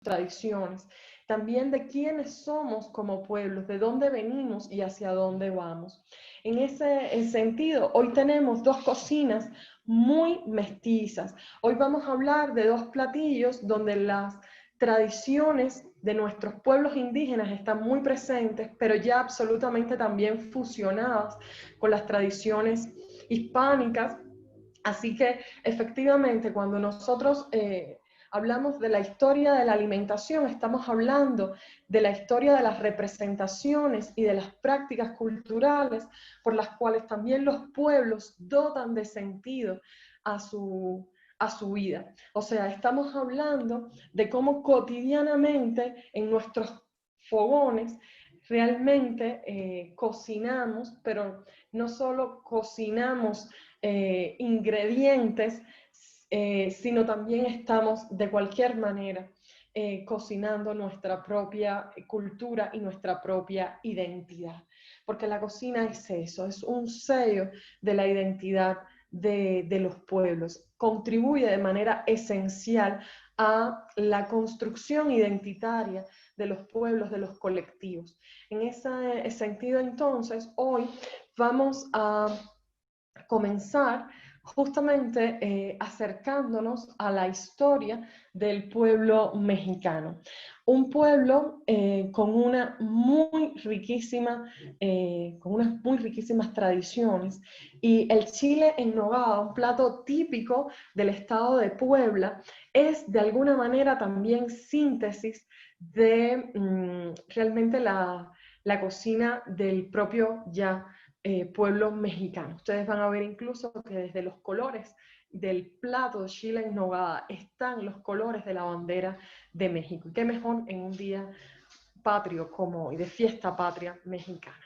tradiciones, también de quiénes somos como pueblos, de dónde venimos y hacia dónde vamos. En ese sentido, hoy tenemos dos cocinas muy mestizas. Hoy vamos a hablar de dos platillos donde las tradiciones de nuestros pueblos indígenas están muy presentes, pero ya absolutamente también fusionadas con las tradiciones hispánicas. Así que efectivamente cuando nosotros hablamos de la historia de la alimentación, estamos hablando de la historia de las representaciones y de las prácticas culturales por las cuales también los pueblos dotan de sentido a su vida. O sea, estamos hablando de cómo cotidianamente en nuestros fogones realmente cocinamos, pero no solo cocinamos ingredientes, sino también estamos de cualquier manera cocinando nuestra propia cultura y nuestra propia identidad. Porque la cocina es eso, es un sello de la identidad de los pueblos. Contribuye de manera esencial a la construcción identitaria de los pueblos, de los colectivos. En ese sentido, entonces, hoy vamos a comenzar justamente acercándonos a la historia del pueblo mexicano. Un pueblo con unas muy riquísimas tradiciones, y el chile en nogada, un plato típico del estado de Puebla, es de alguna manera también síntesis de realmente la cocina del propio ya pueblo mexicano. Ustedes van a ver incluso que desde los colores del plato de chile en nogada están los colores de la bandera de México. Y qué mejor en un día patrio como hoy, de fiesta patria mexicana.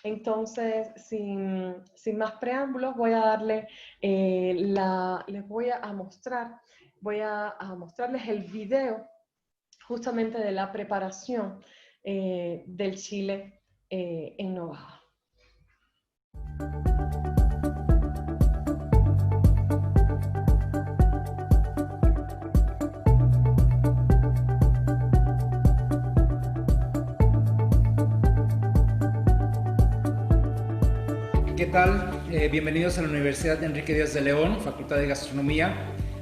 Entonces, sin más preámbulos, voy a darle, les voy a mostrarles el video justamente de la preparación del chile en nogada. ¿Qué tal? Bienvenidos a la Universidad Enrique Díaz de León, Facultad de Gastronomía.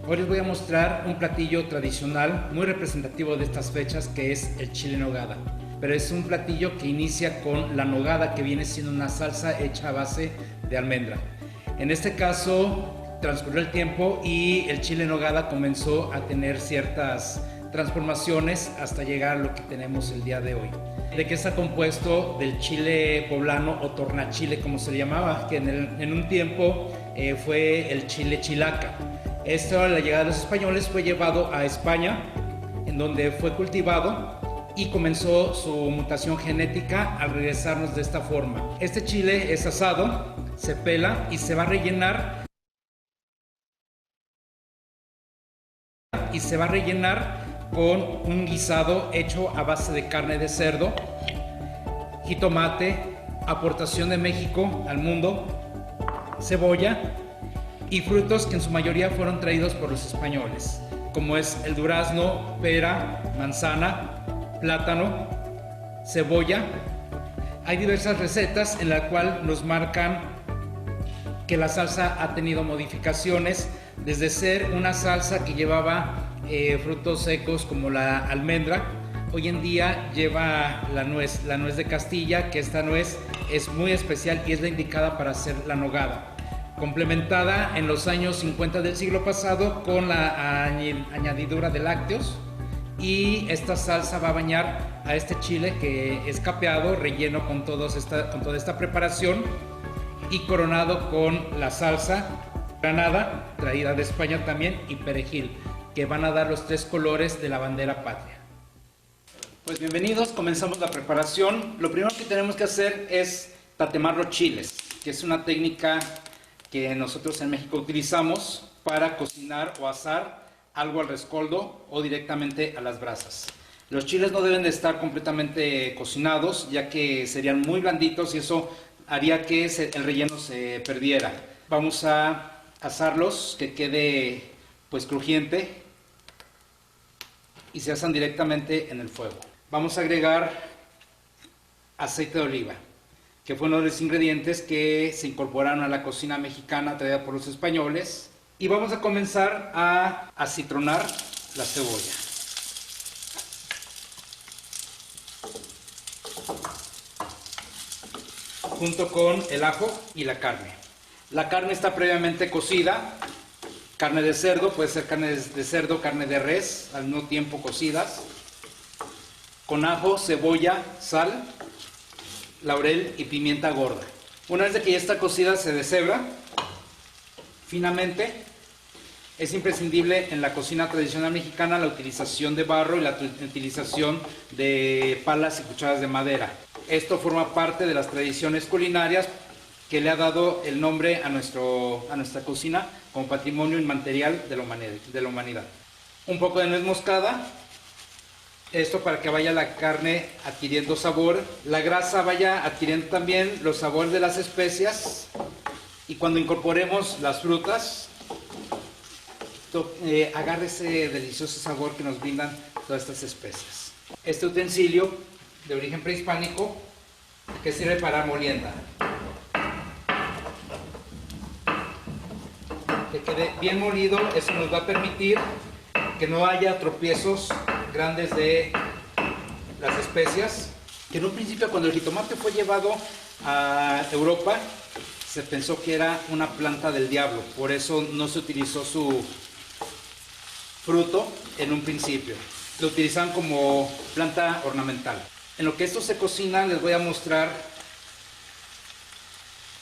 Hoy les voy a mostrar un platillo tradicional muy representativo de estas fechas, que es el chile en nogada. Pero es un platillo que inicia con la nogada, que viene siendo una salsa hecha a base de almendra. En este caso transcurrió el tiempo y el chile en nogada comenzó a tener ciertas transformaciones hasta llegar a lo que tenemos el día de hoy. ¿De qué está compuesto? Del chile poblano o tornachile, como se le llamaba, que en un tiempo fue el chile chilaca. Esto, a la llegada de los españoles, fue llevado a España, en donde fue cultivado y comenzó su mutación genética al regresarnos de esta forma. Este chile es asado, se pela y se va a rellenar con un guisado hecho a base de carne de cerdo, jitomate, aportación de México al mundo, cebolla y frutos que en su mayoría fueron traídos por los españoles, como es el durazno, pera, manzana, plátano, cebolla. Hay diversas recetas en las cuales nos marcan que la salsa ha tenido modificaciones, desde ser una salsa que llevaba frutos secos como la almendra. Hoy en día lleva la nuez de Castilla, que esta nuez es muy especial y es la indicada para hacer la nogada, complementada en los años 50 del siglo pasado con la añadidura de lácteos, y esta salsa va a bañar a este chile, que es capeado, relleno con toda esta preparación y coronado con la salsa granada, traída de España también, y perejil, que van a dar los tres colores de la bandera patria. Pues bienvenidos, comenzamos la preparación. Lo primero que tenemos que hacer es tatemar los chiles, que es una técnica que nosotros en México utilizamos para cocinar o asar algo al rescoldo o directamente a las brasas. Los chiles no deben de estar completamente cocinados, ya que serían muy blanditos y eso haría que el relleno se perdiera. Vamos a asarlos, que quede pues crujiente, y se asan directamente en el fuego. Vamos a agregar aceite de oliva, que fue uno de los ingredientes que se incorporaron a la cocina mexicana traída por los españoles. Y vamos a comenzar a acitronar la cebolla. Junto con el ajo y la carne. La carne está previamente cocida. Carne de cerdo, puede ser carne de cerdo, carne de res, al mismo tiempo cocidas. Con ajo, cebolla, sal, laurel y pimienta gorda. Una vez que ya está cocida, se deshebra finamente. Es imprescindible en la cocina tradicional mexicana la utilización de barro y la utilización de palas y cucharas de madera. Esto forma parte de las tradiciones culinarias que le ha dado el nombre a nuestra cocina como patrimonio inmaterial de la humanidad. Un poco de nuez moscada, esto para que vaya la carne adquiriendo sabor, la grasa vaya adquiriendo también los sabores de las especias, y cuando incorporemos las frutas, agarre ese delicioso sabor que nos brindan todas estas especias. Este utensilio de origen prehispánico que sirve para molienda. Que quede bien molido, eso nos va a permitir que no haya tropiezos grandes de las especias. Que en un principio, cuando el jitomate fue llevado a Europa, se pensó que era una planta del diablo, por eso no se utilizó su fruto en un principio. Lo utilizaban como planta ornamental. En lo que esto se cocina, les voy a mostrar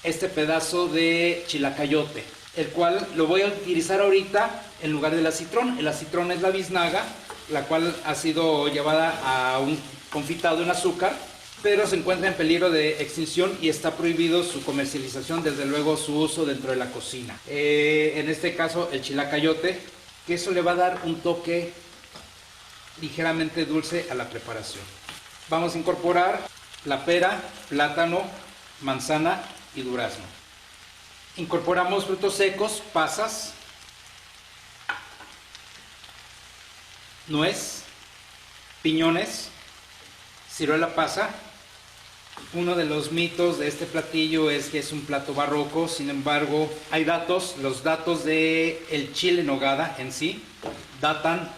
este pedazo de chilacayote, el cual lo voy a utilizar ahorita en lugar del acitrón. El acitrón es la biznaga, la cual ha sido llevada a un confitado en azúcar, pero se encuentra en peligro de extinción y está prohibido su comercialización, desde luego su uso dentro de la cocina. En este caso el chilacayote, que eso le va a dar un toque ligeramente dulce a la preparación. Vamos a incorporar la pera, plátano, manzana y durazno. Incorporamos frutos secos, pasas, nuez, piñones, ciruela pasa. Uno de los mitos de este platillo es que es un plato barroco, sin embargo, hay datos, los datos del chile en nogada en sí datan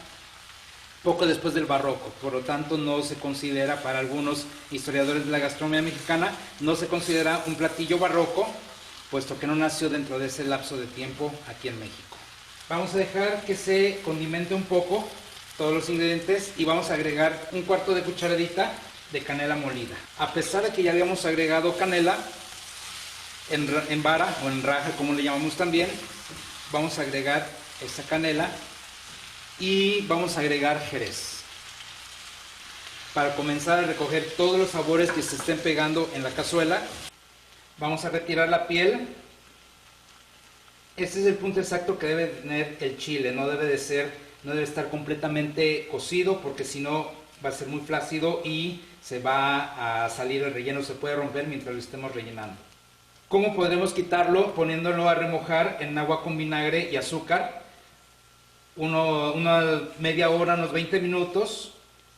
poco después del barroco, por lo tanto no se considera, para algunos historiadores de la gastronomía mexicana, no se considera un platillo barroco, puesto que no nació dentro de ese lapso de tiempo aquí en México. Vamos a dejar que se condimente un poco todos los ingredientes y vamos a agregar un cuarto de cucharadita de canela molida. A pesar de que ya habíamos agregado canela en vara o en raja, como le llamamos también, vamos a agregar esta canela y vamos a agregar jerez para comenzar a recoger todos los sabores que se estén pegando en la cazuela. Vamos a retirar la piel. Este es el punto exacto que debe tener el chile, no debe estar completamente cocido, porque si no va a ser muy flácido y se va a salir el relleno, se puede romper mientras lo estemos rellenando. ¿Cómo podremos quitarlo? Poniéndolo a remojar en agua con vinagre y azúcar, una media hora, unos 20 minutos,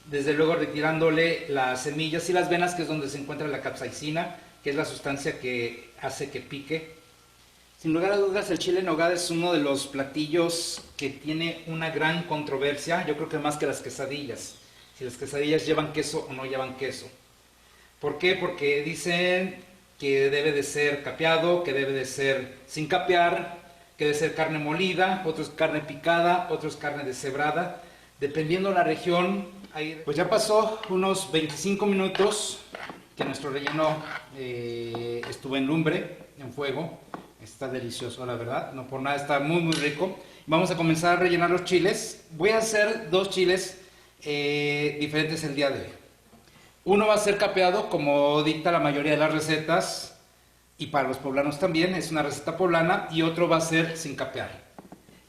desde luego retirándole las semillas y las venas, que es donde se encuentra la capsaicina, que es la sustancia que hace que pique. Sin lugar a dudas, el chile en nogada es uno de los platillos que tiene una gran controversia, yo creo que más que las quesadillas. Si las quesadillas llevan queso o no llevan queso. ¿Por qué? Porque dicen que debe de ser capeado, que debe de ser sin capear, que debe ser carne molida, otros carne picada, otros carne deshebrada. Dependiendo de la región. Pues ya pasó unos 25 minutos que nuestro relleno estuvo en lumbre, en fuego. Está delicioso, la verdad, no por nada, está muy muy rico. Vamos a comenzar a rellenar los chiles. Voy a hacer dos chiles diferentes el día de hoy. Uno va a ser capeado, como dicta la mayoría de las recetas, y para los poblanos también, es una receta poblana, y otro va a ser sin capear.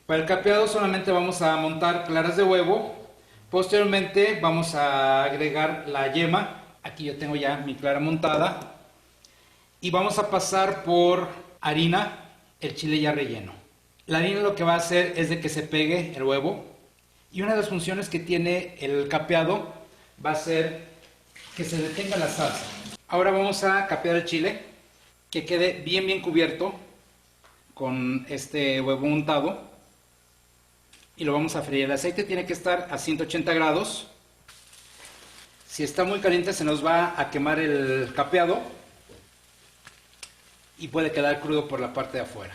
Para el capeado solamente vamos a montar claras de huevo. Posteriormente vamos a agregar la yema. Aquí yo tengo ya mi clara montada. Y vamos a pasar por harina el chile ya relleno. La harina lo que va a hacer es de que se pegue el huevo Y una de las funciones que tiene el capeado va a ser que se detenga la salsa. Ahora vamos a capear el chile, que quede bien cubierto con este huevo untado. Y lo vamos a freír. El aceite tiene que estar a 180 grados. Si está muy caliente se nos va a quemar el capeado y puede quedar crudo por la parte de afuera.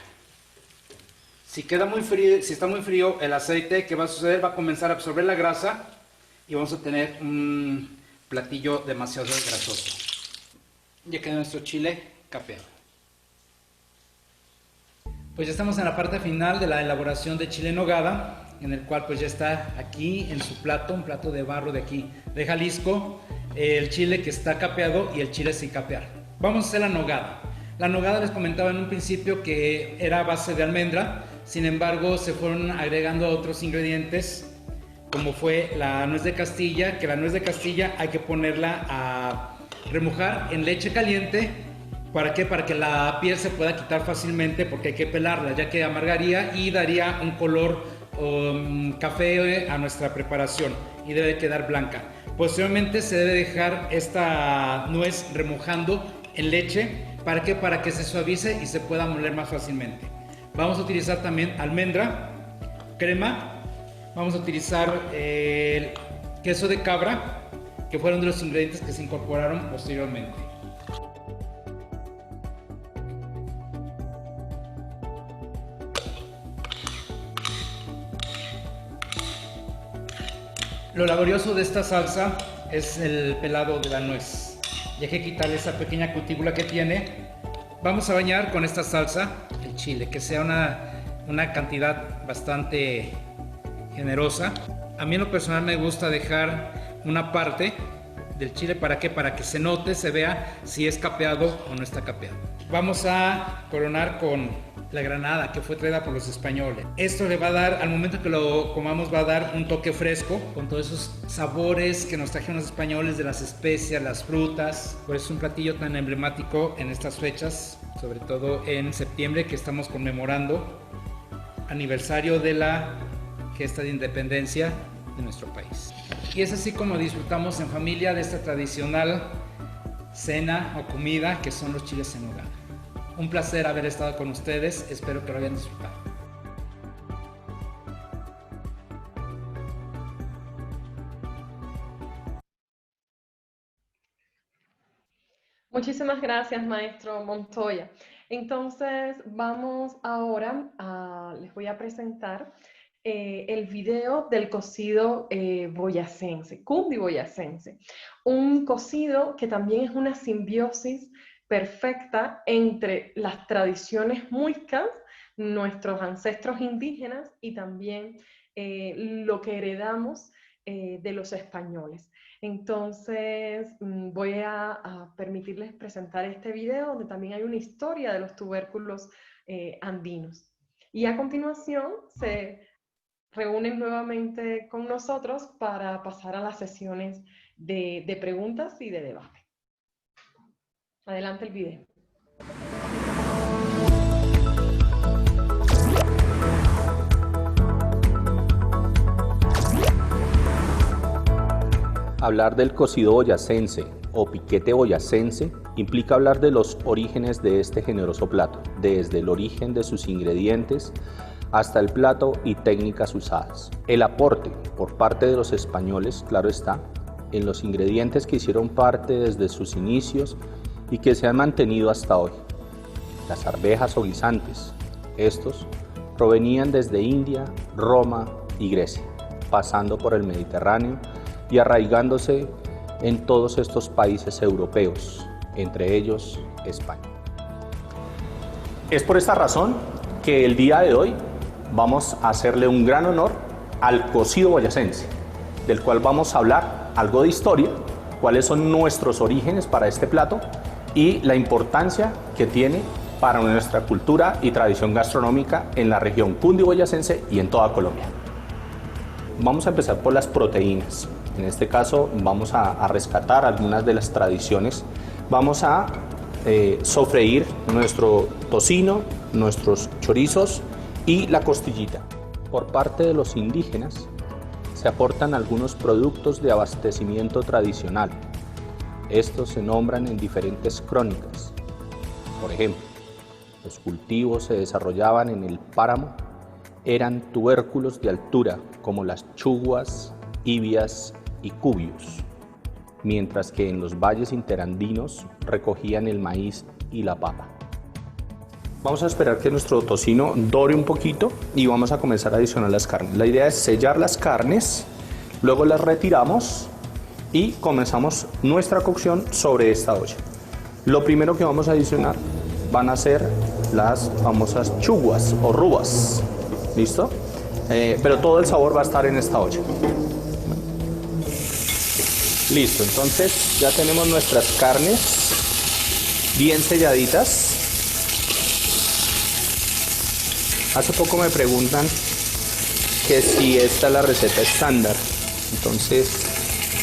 Si queda muy frío, si está muy frío el aceite, ¿qué va a suceder? Va a comenzar a absorber la grasa y vamos a tener un platillo demasiado grasoso. Ya quedó nuestro chile capeado. Pues ya estamos en la parte final de la elaboración de chile en nogada, en el cual pues ya está aquí en su plato, un plato de barro de aquí, de Jalisco, el chile que está capeado y el chile sin capear. Vamos a hacer la nogada. La nogada les comentaba en un principio que era a base de almendra, sin embargo se fueron agregando otros ingredientes, como fue la nuez de Castilla, que la nuez de Castilla hay que ponerla a remojar en leche caliente. ¿Para qué? Para que la piel se pueda quitar fácilmente, porque hay que pelarla, ya que amargaría y daría un color café a nuestra preparación y debe quedar blanca. Posteriormente se debe dejar esta nuez remojando en leche. ¿Para qué? Para que se suavice y se pueda moler más fácilmente. Vamos a utilizar también almendra, crema, vamos a utilizar el queso de cabra, que fueron de los ingredientes que se incorporaron posteriormente. Lo laborioso de esta salsa es el pelado de la nuez. Y hay que quitarle esa pequeña cutícula que tiene. Vamos a bañar con esta salsa el chile, que sea una cantidad bastante generosa. A mí en lo personal me gusta dejar una parte del chile, ¿para qué? Para que se note, se vea si es capeado o no está capeado. Vamos a coronar con la granada que fue traída por los españoles. Esto le va a dar, al momento que lo comamos, va a dar un toque fresco con todos esos sabores que nos trajeron los españoles de las especias, las frutas. Por eso es un platillo tan emblemático en estas fechas, sobre todo en septiembre, que estamos conmemorando aniversario de la gesta de independencia de nuestro país. Y es así como disfrutamos en familia de esta tradicional cena o comida que son los chiles en nogada. Un placer haber estado con ustedes, espero que lo hayan disfrutado. Muchísimas gracias, maestro Montoya. Entonces, vamos ahora les voy a presentar el video del cocido boyacense, cundiboyacense. Un cocido que también es una simbiosis perfecta entre las tradiciones muiscas, nuestros ancestros indígenas y también lo que heredamos de los españoles. Entonces voy a permitirles presentar este video donde también hay una historia de los tubérculos andinos. Y a continuación se reúnen nuevamente con nosotros para pasar a las sesiones de preguntas y de debate. Adelante el video. Hablar del cocido boyacense o piquete boyacense implica hablar de los orígenes de este generoso plato, desde el origen de sus ingredientes hasta el plato y técnicas usadas. El aporte por parte de los españoles, claro está, en los ingredientes que hicieron parte desde sus inicios y que se han mantenido hasta hoy. Las arvejas o guisantes, estos provenían desde India, Roma y Grecia, pasando por el Mediterráneo y arraigándose en todos estos países europeos, entre ellos España. Es por esta razón que el día de hoy vamos a hacerle un gran honor al cocido boyacense, del cual vamos a hablar algo de historia, cuáles son nuestros orígenes para este plato y la importancia que tiene para nuestra cultura y tradición gastronómica en la región cundiboyacense y en toda Colombia. Vamos a empezar por las proteínas. En este caso vamos a rescatar algunas de las tradiciones. Vamos a sofreír nuestro tocino, nuestros chorizos y la costillita. Por parte de los indígenas, se aportan algunos productos de abastecimiento tradicional. Estos se nombran en diferentes crónicas. Por ejemplo, los cultivos se desarrollaban en el páramo, eran tubérculos de altura como las chuguas, ibias y cubios, mientras que en los valles interandinos recogían el maíz y la papa. Vamos a esperar que nuestro tocino dore un poquito y vamos a comenzar a adicionar las carnes. La idea es sellar las carnes, luego las retiramos y comenzamos nuestra cocción sobre esta olla. Lo primero que vamos a adicionar van a ser las famosas chuguas o rubas. ¿Listo? Pero todo el sabor va a estar en esta olla. Listo, entonces ya tenemos nuestras carnes bien selladitas. Hace poco me preguntan que si esta es la receta estándar. Entonces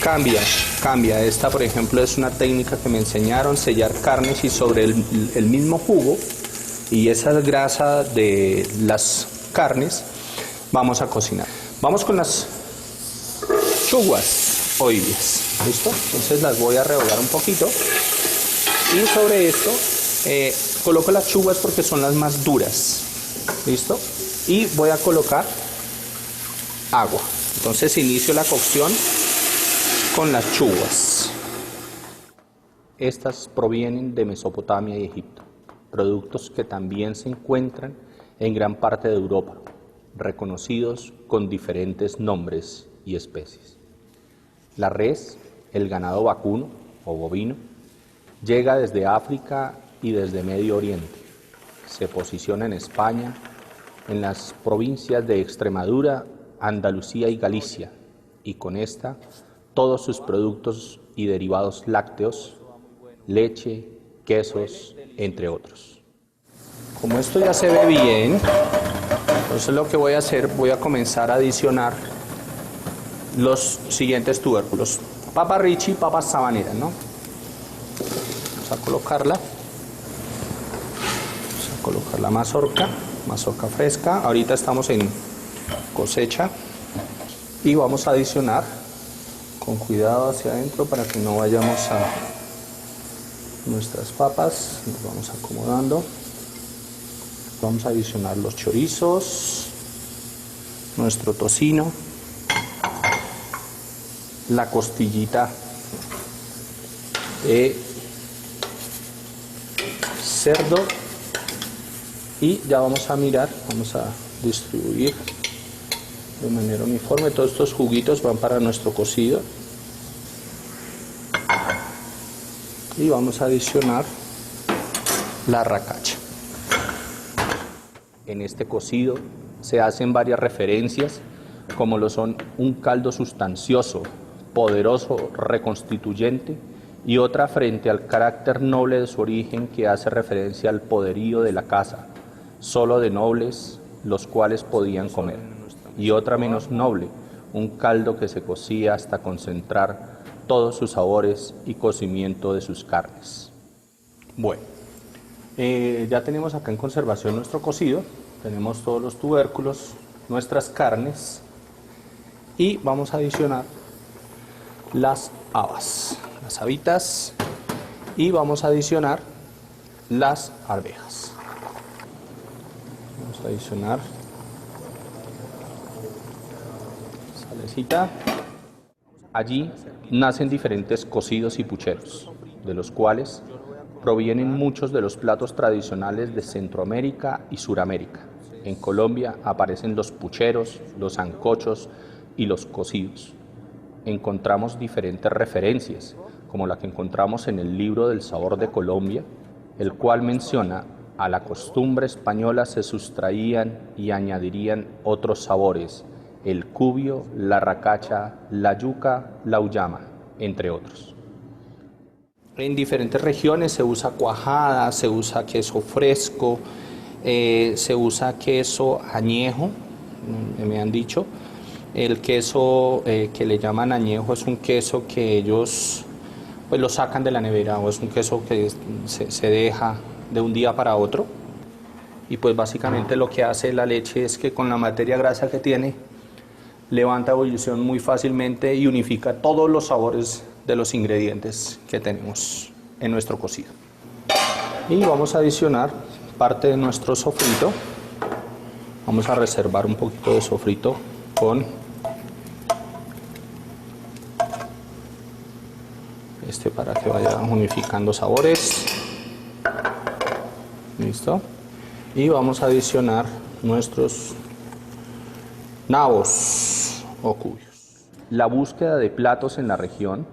cambia. Esta, por ejemplo, es una técnica que me enseñaron, sellar carnes y sobre el mismo jugo y esa grasa de las carnes vamos a cocinar. Vamos con las chuguas o ibias. ¿Listo? Entonces las voy a rehogar un poquito y sobre esto coloco las chuguas porque son las más duras. ¿Listo? Y voy a colocar agua. Entonces inicio la cocción con las chuguas. Estas provienen de Mesopotamia y Egipto, productos que también se encuentran en gran parte de Europa, reconocidos con diferentes nombres y especies. La res, el ganado vacuno o bovino, llega desde África y desde Medio Oriente. Se posiciona en España, en las provincias de Extremadura, Andalucía y Galicia, y con esta todos sus productos y derivados lácteos, leche, quesos, entre otros. Como esto ya se ve bien, entonces lo que voy a hacer, voy a comenzar a adicionar los siguientes tubérculos. Papa Richie, papa sabanera, ¿no? Vamos a colocar la mazorca fresca. Ahorita estamos en cosecha y vamos a adicionar con cuidado hacia adentro para que no vayamos a nuestras papas. Nos vamos acomodando. Vamos a adicionar los chorizos, nuestro tocino, la costillita de cerdo y ya vamos a mirar, vamos a distribuir de manera uniforme. Todos estos juguitos van para nuestro cocido y vamos a adicionar la racacha. En este cocido se hacen varias referencias, como lo son un caldo sustancioso, poderoso, reconstituyente, y otra frente al carácter noble de su origen que hace referencia al poderío de la casa, solo de nobles los cuales podían comer, y otra menos noble, un caldo que se cocía hasta concentrar todos sus sabores y cocimiento de sus carnes. Bueno, ya tenemos acá en conservación nuestro cocido, tenemos todos los tubérculos, nuestras carnes y vamos a adicionar las habas, las habitas y vamos a adicionar las arvejas. Vamos a adicionar salecita. Allí nacen diferentes cocidos y pucheros, de los cuales provienen muchos de los platos tradicionales de Centroamérica y Suramérica. En Colombia aparecen los pucheros, los sancochos y los cocidos. Encontramos diferentes referencias, como la que encontramos en el libro del Sabor de Colombia, el cual menciona a la costumbre española se sustraían y añadirían otros sabores, el cubio, la racacha, la yuca, la uyama, entre otros. En diferentes regiones se usa cuajada, se usa queso fresco, se usa queso añejo, me han dicho. El queso que le llaman añejo es un queso que ellos pues lo sacan de la nevera, o es un queso que se deja de un día para otro. Y pues básicamente lo que hace la leche es que con la materia grasa que tiene levanta ebullición muy fácilmente y unifica todos los sabores de los ingredientes que tenemos en nuestro cocido. Y vamos a adicionar parte de nuestro sofrito. Vamos a reservar un poquito de sofrito con para que vaya unificando sabores. Listo. Y vamos a adicionar nuestros nabos o cubios. La búsqueda de platos en la región,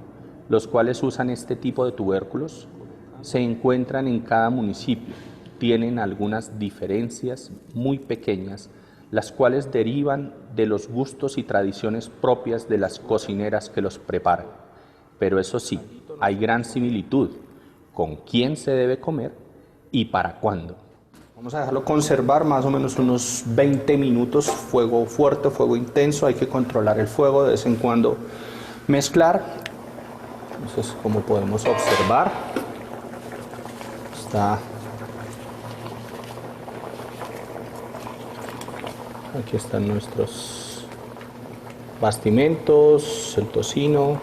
los cuales usan este tipo de tubérculos, se encuentran en cada municipio. Tienen algunas diferencias muy pequeñas, las cuales derivan de los gustos y tradiciones propias de las cocineras que los preparan. Pero eso sí, hay gran similitud con quién se debe comer y para cuándo. Vamos a dejarlo conservar más o menos unos 20 minutos, fuego fuerte, fuego intenso, hay que controlar el fuego, de vez en cuando mezclar. Entonces, como podemos observar, aquí están nuestros bastimentos, el tocino.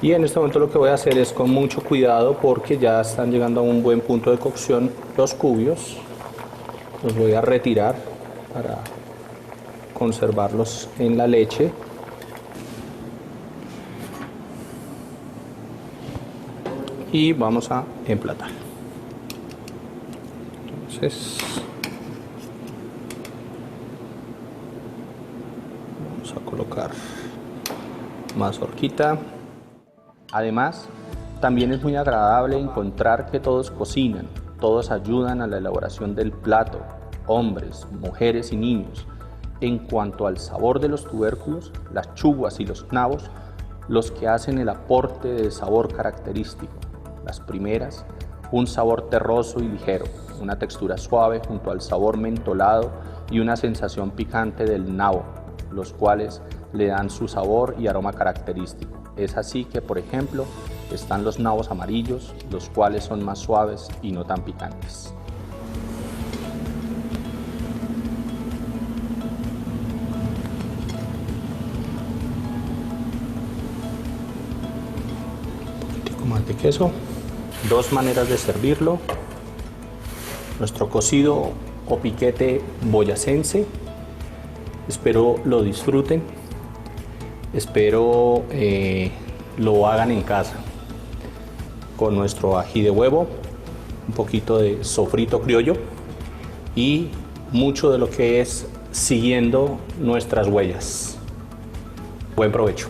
Y en este momento lo que voy a hacer es con mucho cuidado, porque ya están llegando a un buen punto de cocción los cubios. Los voy a retirar para conservarlos en la leche. Y vamos a emplatar. Entonces, vamos a colocar mazorquita. Además, también es muy agradable encontrar que todos cocinan, todos ayudan a la elaboración del plato, hombres, mujeres y niños. En cuanto al sabor de los tubérculos, las chuguas y los nabos, los que hacen el aporte de sabor característico. Las primeras, un sabor terroso y ligero, una textura suave junto al sabor mentolado y una sensación picante del nabo, los cuales le dan su sabor y aroma característico. Es así que, por ejemplo, están los nabos amarillos, los cuales son más suaves y no tan picantes. Un poquitico más de queso. Dos maneras de servirlo. Nuestro cocido o piquete boyacense. Espero lo disfruten. Espero lo hagan en casa con nuestro ají de huevo, un poquito de sofrito criollo y mucho de lo que es siguiendo nuestras huellas. Buen provecho.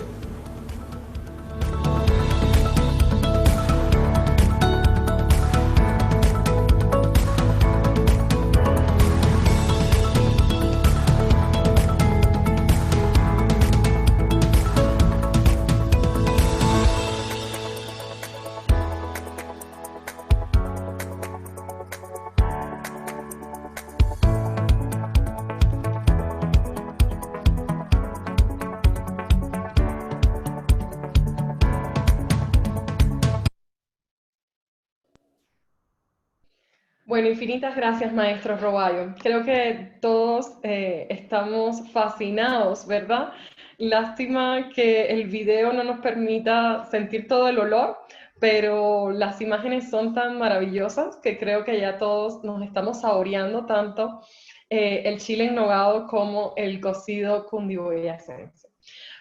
Bueno, infinitas gracias, maestro Roballo. Creo que todos estamos fascinados, ¿verdad? Lástima que el video no nos permita sentir todo el olor, pero las imágenes son tan maravillosas que creo que ya todos nos estamos saboreando tanto el chile en nogado como el cocido cundiboyacense.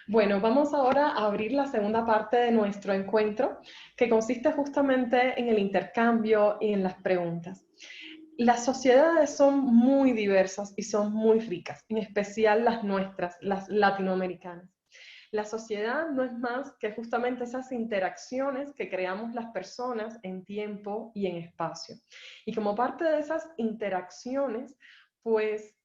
Bueno, vamos ahora a abrir la segunda parte de nuestro encuentro, que consiste justamente en el intercambio y en las preguntas. Las sociedades son muy diversas y son muy ricas, en especial las nuestras, las latinoamericanas. La sociedad no es más que justamente esas interacciones que creamos las personas en tiempo y en espacio. Y como parte de esas interacciones, pues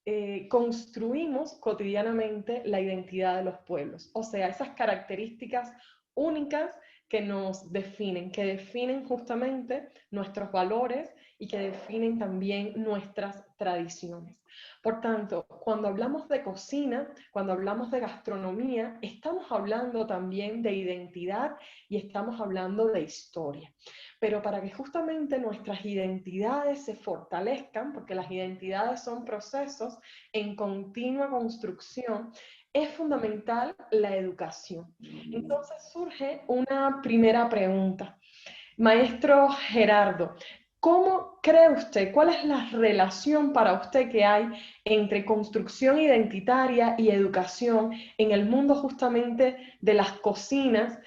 construimos cotidianamente la identidad de los pueblos. O sea, esas características únicas que nos definen, que definen justamente nuestros valores y que definen también nuestras tradiciones. Por tanto, cuando hablamos de cocina, cuando hablamos de gastronomía, estamos hablando también de identidad y estamos hablando de historia. Pero para que justamente nuestras identidades se fortalezcan, porque las identidades son procesos en continua construcción, es fundamental la educación. Entonces surge una primera pregunta. Maestro Gerardo, ¿cómo cree usted, cuál es la relación para usted que hay entre construcción identitaria y educación en el mundo justamente de las cocinas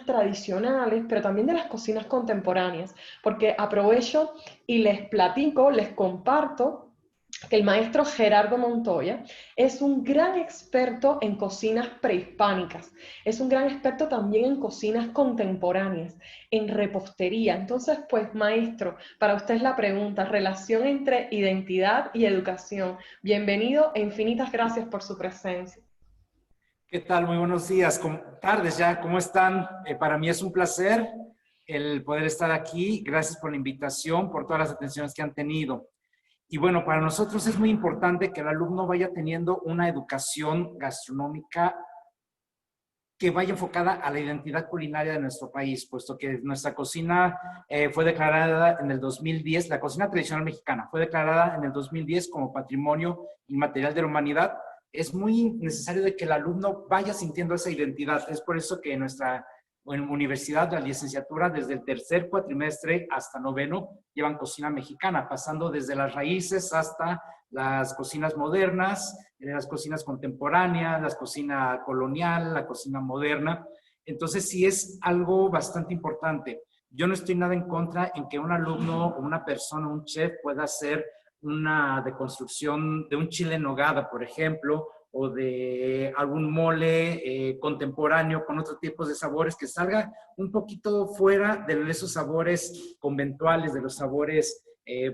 tradicionales, pero también de las cocinas contemporáneas? Porque aprovecho y les platico, les comparto que el maestro Gerardo Montoya es un gran experto en cocinas prehispánicas, es un gran experto también en cocinas contemporáneas, en repostería. Entonces, pues maestro, para usted es la pregunta, relación entre identidad y educación. Bienvenido e infinitas gracias por su presencia. ¿Qué tal? Muy buenos días, tardes ya, ¿cómo están? Para mí es un placer el poder estar aquí. Gracias por la invitación, por todas las atenciones que han tenido. Y bueno, para nosotros es muy importante que el alumno vaya teniendo una educación gastronómica que vaya enfocada a la identidad culinaria de nuestro país, puesto que nuestra cocina fue declarada en el 2010, la cocina tradicional mexicana fue declarada en el 2010 como Patrimonio Inmaterial de la Humanidad. Es muy necesario de que el alumno vaya sintiendo esa identidad. Es por eso que en nuestra universidad, la licenciatura, desde el tercer cuatrimestre hasta noveno, llevan cocina mexicana, pasando desde las raíces hasta las cocinas modernas, las cocinas contemporáneas, la cocina colonial, la cocina moderna. Entonces sí es algo bastante importante. Yo no estoy nada en contra en que un alumno o una persona, un chef, pueda hacer una deconstrucción de un chile en nogada, por ejemplo, o de algún mole contemporáneo con otros tipos de sabores que salga un poquito fuera de esos sabores conventuales, de los sabores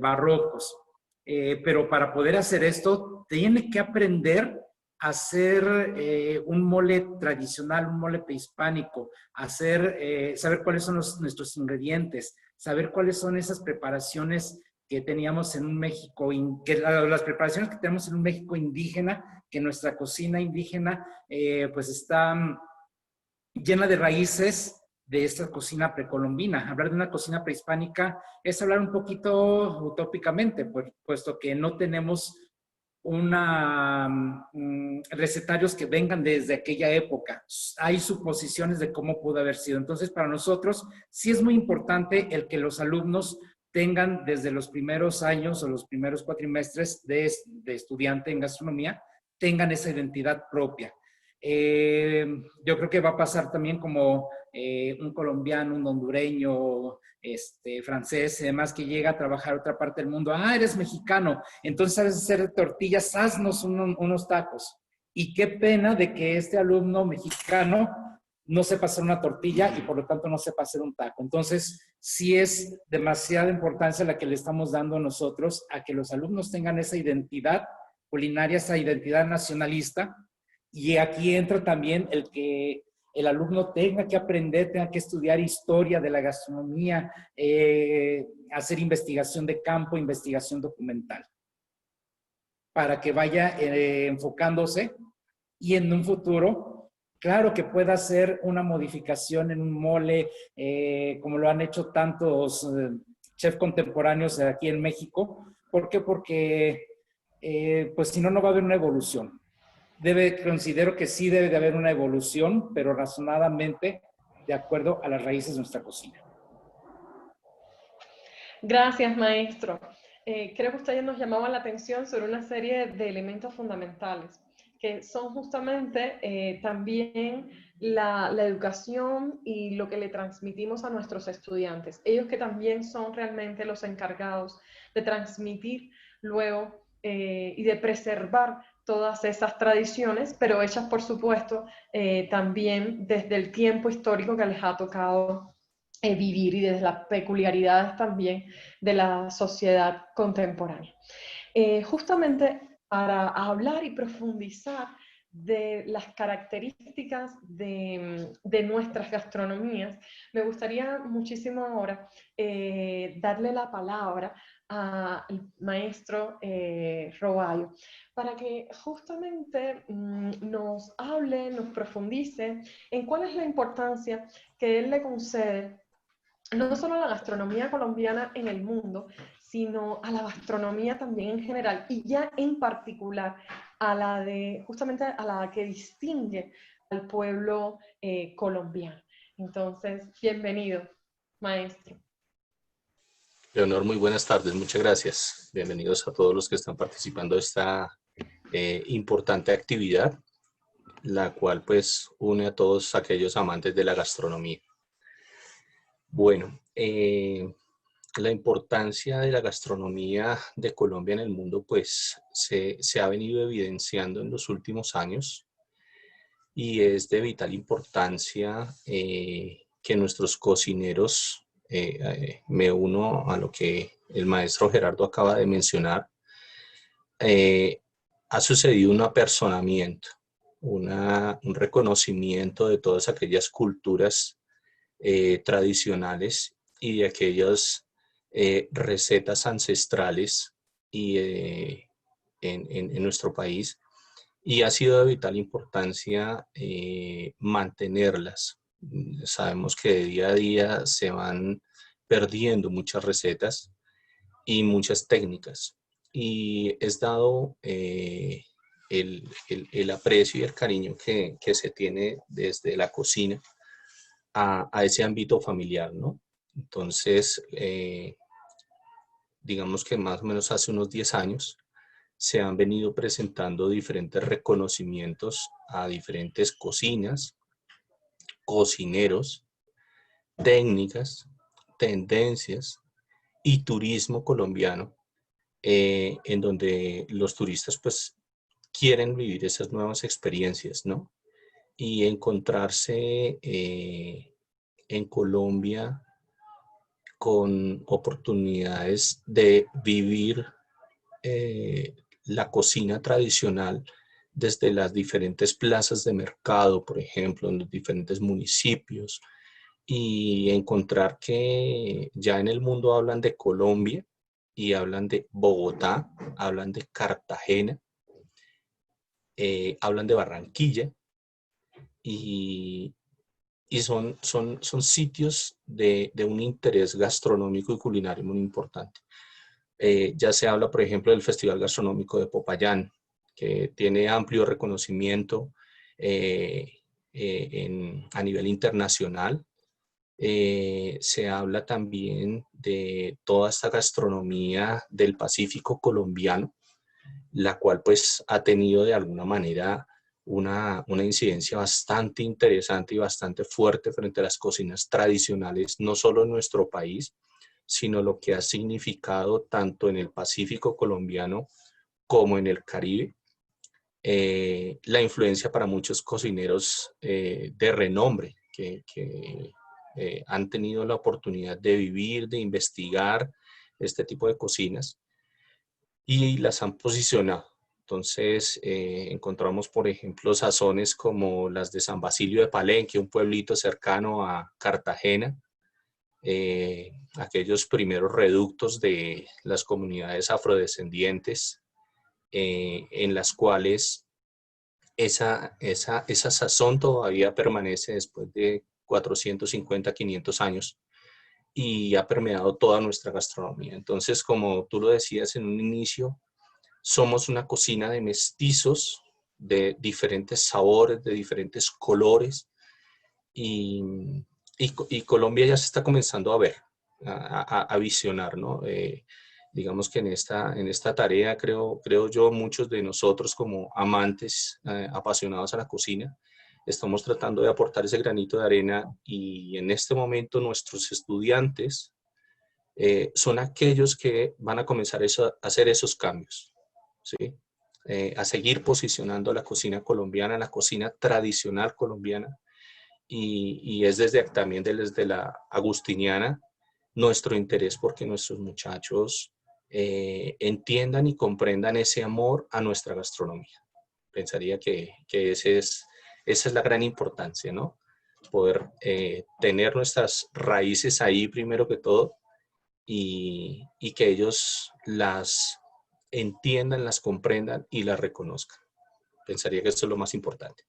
barrocos. Pero para poder hacer esto, tiene que aprender a hacer un mole tradicional, un mole prehispánico, saber cuáles son nuestros ingredientes, saber cuáles son esas preparaciones que teníamos en un México, las preparaciones que tenemos en un México indígena, que nuestra cocina indígena pues está llena de raíces de esta cocina precolombina. Hablar de una cocina prehispánica es hablar un poquito utópicamente, puesto que no tenemos recetarios que vengan desde aquella época. Hay suposiciones de cómo pudo haber sido. Entonces, para nosotros sí es muy importante el que los alumnos tengan desde los primeros años o los primeros cuatrimestres de estudiante en gastronomía, tengan esa identidad propia. Yo creo que va a pasar también como un colombiano, un hondureño, francés, además que llega a trabajar a otra parte del mundo. Ah, eres mexicano, entonces sabes hacer tortillas, haznos unos tacos. Y qué pena de que este alumno mexicano no sepa hacer una tortilla y por lo tanto no sepa hacer un taco. Entonces, sí es demasiada importancia la que le estamos dando nosotros a que los alumnos tengan esa identidad culinaria, esa identidad nacionalista. Y aquí entra también el que el alumno tenga que aprender, tenga que estudiar historia de la gastronomía, hacer investigación de campo, investigación documental, para que vaya enfocándose y en un futuro, claro que pueda hacer una modificación en un mole, como lo han hecho tantos chefs contemporáneos aquí en México. ¿Por qué? Porque pues si no, no va a haber una evolución. Considero que sí debe de haber una evolución, pero razonadamente de acuerdo a las raíces de nuestra cocina. Gracias, maestro. Creo que ustedes nos llamaban la atención sobre una serie de elementos fundamentales, que son justamente también la educación y lo que le transmitimos a nuestros estudiantes. Ellos que también son realmente los encargados de transmitir luego y de preservar todas esas tradiciones, pero hechas, por supuesto, también desde el tiempo histórico que les ha tocado vivir y desde las peculiaridades también de la sociedad contemporánea. Justamente para hablar y profundizar de las características de nuestras gastronomías, me gustaría muchísimo ahora darle la palabra al maestro Robayo, para que justamente nos hable, nos profundice en cuál es la importancia que él le concede no solo a la gastronomía colombiana en el mundo, sino a la gastronomía también en general, y ya en particular justamente a la que distingue al pueblo colombiano. Entonces, bienvenido, maestro. Leonor, muy buenas tardes, muchas gracias. Bienvenidos a todos los que están participando de esta importante actividad, la cual pues une a todos aquellos amantes de la gastronomía. Bueno, la importancia de la gastronomía de Colombia en el mundo pues se ha venido evidenciando en los últimos años y es de vital importancia que nuestros cocineros, me uno a lo que el maestro Gerardo acaba de mencionar, ha sucedido un apersonamiento, un reconocimiento de todas aquellas culturas tradicionales y de aquellas recetas ancestrales y, en nuestro país, y ha sido de vital importancia mantenerlas. Sabemos que de día a día se van perdiendo muchas recetas y muchas técnicas, y es dado el aprecio y el cariño que se tiene desde la cocina a ese ámbito familiar, ¿no? Entonces, digamos que más o menos hace unos 10 años se han venido presentando diferentes reconocimientos a diferentes cocinas, cocineros, técnicas, tendencias y turismo colombiano, en donde los turistas pues quieren vivir esas nuevas experiencias, ¿no? Y encontrarse en Colombia con oportunidades de vivir la cocina tradicional desde las diferentes plazas de mercado, por ejemplo, en los diferentes municipios, y encontrar que ya en el mundo hablan de Colombia y hablan de Bogotá, hablan de Cartagena, hablan de Barranquilla, y, son sitios de un interés gastronómico y culinario muy importante. Ya se habla, por ejemplo, del Festival Gastronómico de Popayán, que tiene amplio reconocimiento a nivel internacional. Se habla también de toda esta gastronomía del Pacífico colombiano, la cual pues ha tenido de alguna manera una incidencia bastante interesante y bastante fuerte frente a las cocinas tradicionales, no solo en nuestro país, sino lo que ha significado tanto en el Pacífico colombiano como en el Caribe. La influencia para muchos cocineros de renombre que han tenido la oportunidad de vivir, de investigar este tipo de cocinas y las han posicionado. Entonces, encontramos, por ejemplo, sazones como las de San Basilio de Palenque, un pueblito cercano a Cartagena, aquellos primeros reductos de las comunidades afrodescendientes, en las cuales esa sazón todavía permanece después de 450, 500 años y ha permeado toda nuestra gastronomía. Entonces, como tú lo decías en un inicio, somos una cocina de mestizos, de diferentes sabores, de diferentes colores, y, y Colombia ya se está comenzando a ver, a visionar, ¿no? Digamos que en esta tarea creo yo, muchos de nosotros como amantes, apasionados a la cocina, estamos tratando de aportar ese granito de arena, y en este momento nuestros estudiantes son aquellos que van a comenzar a hacer esos cambios, ¿sí? A seguir posicionando la cocina colombiana, la cocina tradicional colombiana, y es también desde la agustiniana nuestro interés porque nuestros muchachos entiendan y comprendan ese amor a nuestra gastronomía. Pensaría que esa es la gran importancia, ¿no? Poder tener nuestras raíces ahí primero que todo, y que ellos las entiendan, las comprendan y las reconozcan. Pensaría que eso es lo más importante.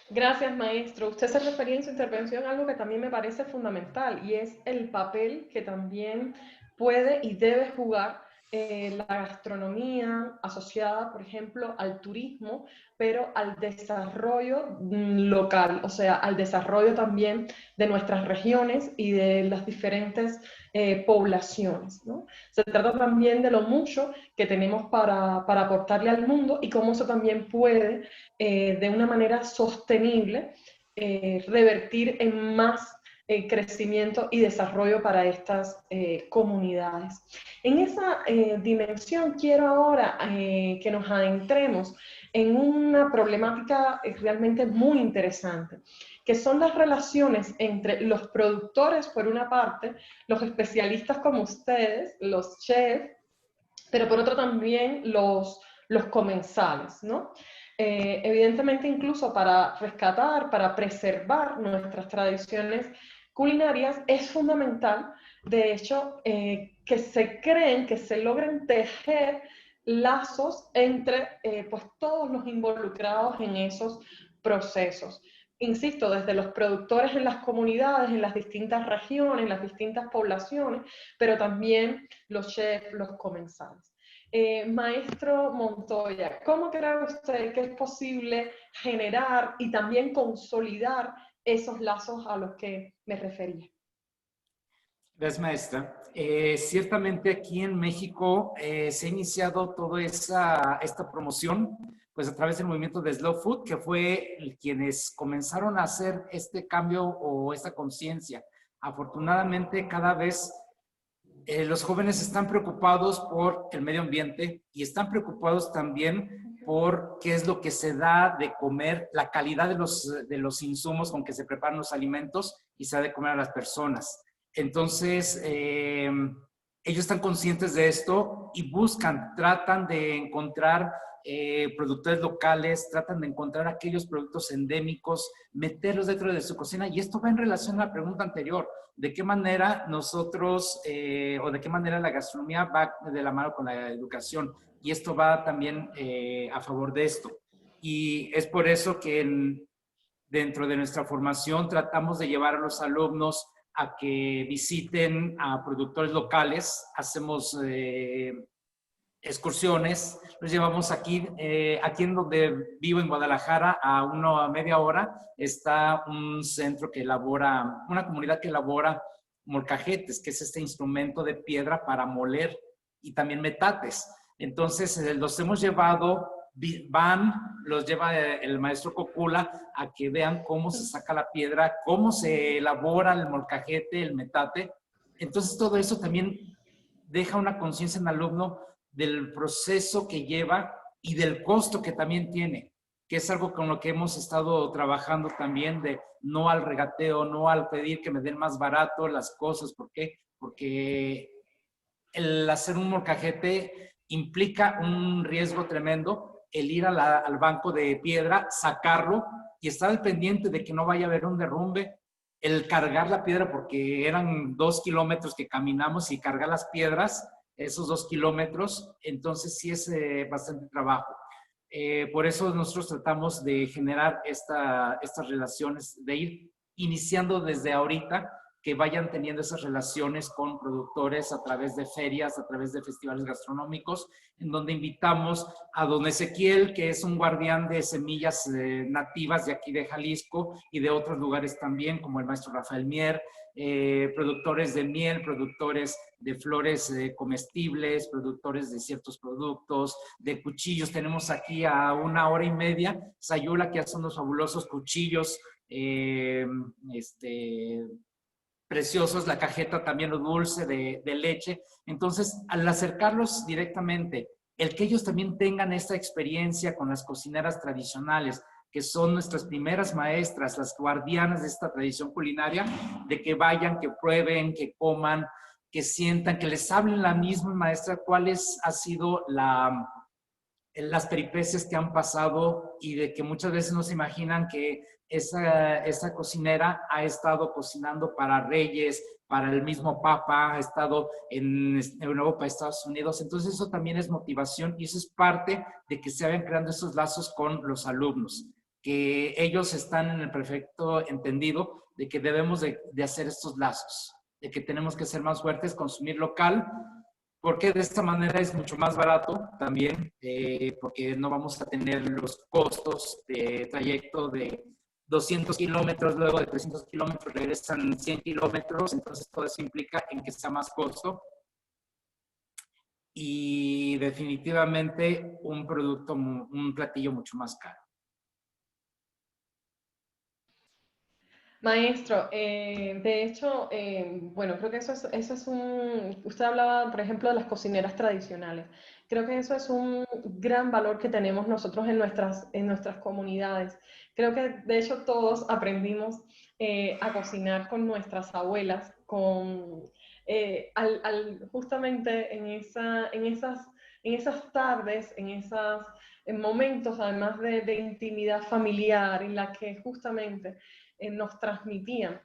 Gracias, maestro. Usted se refería en su intervención a algo que también me parece fundamental y es el papel que también puede y debe jugar la gastronomía asociada, por ejemplo, al turismo, pero al desarrollo local, o sea, al desarrollo también de nuestras regiones y de las diferentes poblaciones, ¿no? Se trata también de lo mucho que tenemos para aportarle al mundo y cómo eso también puede, de una manera sostenible, revertir en más crecimiento y desarrollo para estas comunidades. En esa dimensión quiero ahora que nos adentremos en una problemática realmente muy interesante, que son las relaciones entre los productores, por una parte, los especialistas como ustedes, los chefs, pero por otro también los comensales, ¿no? Evidentemente, incluso para rescatar, para preservar nuestras tradiciones culinarias, es fundamental, de hecho, que se creen, que se logren tejer lazos entre pues, todos los involucrados en esos procesos. Insisto, desde los productores en las comunidades, en las distintas regiones, en las distintas poblaciones, pero también los chefs, los comensales. Maestro Montoya, ¿cómo cree usted que es posible generar y también consolidar esos lazos a los que me refería? Gracias, maestra. Ciertamente aquí en México se ha iniciado toda esta promoción pues a través del movimiento de Slow Food, que fue quienes comenzaron a hacer este cambio o esta conciencia. Afortunadamente, cada vez los jóvenes están preocupados por el medio ambiente y están preocupados también por qué es lo que se da de comer, la calidad de los insumos con que se preparan los alimentos y se da de comer a las personas. Entonces, ellos están conscientes de esto y tratan de encontrar productores locales, tratan de encontrar aquellos productos endémicos, meterlos dentro de su cocina. Y esto va en relación a la pregunta anterior, de qué manera nosotros, o de qué manera la gastronomía va de la mano con la educación. Y esto va también a favor de esto. Y es por eso que dentro de nuestra formación tratamos de llevar a los alumnos a que visiten a productores locales. Hacemos excursiones, los llevamos aquí en donde vivo, en Guadalajara, a media hora, está un centro que elabora, una comunidad que elabora molcajetes, que es este instrumento de piedra para moler, y también metates. Entonces, los hemos llevado, los lleva el maestro Cocula a que vean cómo se saca la piedra, cómo se elabora el molcajete, el metate. Entonces, todo eso también deja una conciencia en el alumno del proceso que lleva y del costo que también tiene, que es algo con lo que hemos estado trabajando también, de no al regateo, no al pedir que me den más barato las cosas. ¿Por qué? Porque el hacer un molcajete implica un riesgo tremendo, el ir al banco de piedra, sacarlo y estar al pendiente de que no vaya a haber un derrumbe, el cargar la piedra, porque eran 2 kilómetros que caminamos, y cargar las piedras, esos 2 kilómetros, entonces sí es bastante trabajo. Por eso nosotros tratamos de generar estas relaciones, de ir iniciando desde ahorita, que vayan teniendo esas relaciones con productores a través de ferias, a través de festivales gastronómicos, en donde invitamos a don Ezequiel, que es un guardián de semillas nativas de aquí de Jalisco y de otros lugares también, como el maestro Rafael Mier, productores de miel, productores de flores comestibles, productores de ciertos productos, de cuchillos. Tenemos aquí a 1 hora y media Sayula, que hace unos fabulosos cuchillos preciosos, la cajeta también, lo dulce de leche. Entonces, al acercarlos directamente, el que ellos también tengan esta experiencia con las cocineras tradicionales, que son nuestras primeras maestras, las guardianas de esta tradición culinaria, de que vayan, que prueben, que coman, que sientan, que les hablen la misma maestra cuáles ha sido las peripecias que han pasado, y de que muchas veces no se imaginan que esa cocinera ha estado cocinando para reyes, para el mismo Papa, ha estado en Europa, Estados Unidos. Entonces eso también es motivación, y eso es parte de que se vayan creando esos lazos con los alumnos, que ellos están en el perfecto entendido de que debemos de hacer estos lazos, de que tenemos que ser más fuertes, consumir local, porque de esta manera es mucho más barato también, porque no vamos a tener los costos de trayecto de 200 kilómetros, luego de 300 kilómetros regresan 100 kilómetros, entonces todo eso implica en que sea más costo y definitivamente un producto, un platillo mucho más caro. Maestro, de hecho, bueno, creo que eso es un, usted hablaba, por ejemplo, de las cocineras tradicionales. Creo que eso es un gran valor que tenemos nosotros en nuestras comunidades. Creo que, de hecho, todos aprendimos a cocinar con nuestras abuelas, justamente en esas tardes, en momentos, además de intimidad familiar, en la que justamente nos transmitían,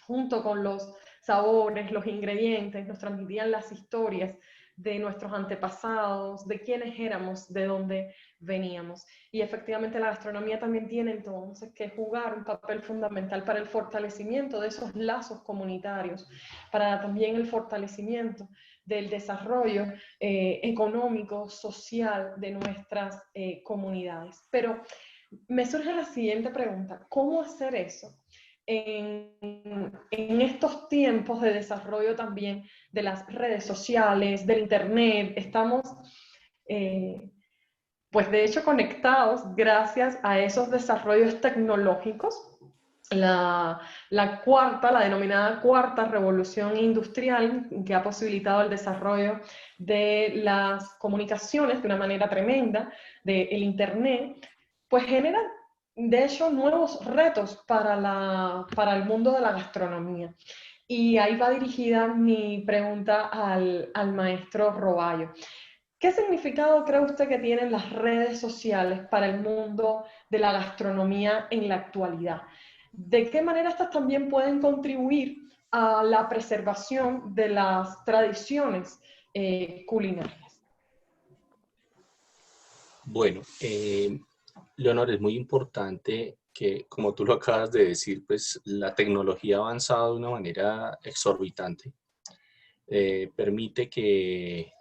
junto con los sabores, los ingredientes, nos transmitían las historias de nuestros antepasados, de quiénes éramos, de dónde veníamos. Y efectivamente la gastronomía también tiene entonces que jugar un papel fundamental para el fortalecimiento de esos lazos comunitarios, para también el fortalecimiento del desarrollo económico, social de nuestras comunidades. Pero me surge la siguiente pregunta: ¿cómo hacer eso en estos tiempos de desarrollo también de las redes sociales, del internet? Estamos, pues de hecho, conectados gracias a esos desarrollos tecnológicos. La denominada cuarta revolución industrial, que ha posibilitado el desarrollo de las comunicaciones de una manera tremenda, del internet, pues genera, de hecho, nuevos retos para el mundo de la gastronomía. Y ahí va dirigida mi pregunta al maestro Roballo. ¿Qué significado cree usted que tienen las redes sociales para el mundo de la gastronomía en la actualidad? ¿De qué manera estas también pueden contribuir a la preservación de las tradiciones culinarias? Bueno, Leonor, es muy importante que, como tú lo acabas de decir, pues la tecnología ha avanzado de una manera exorbitante. Permite que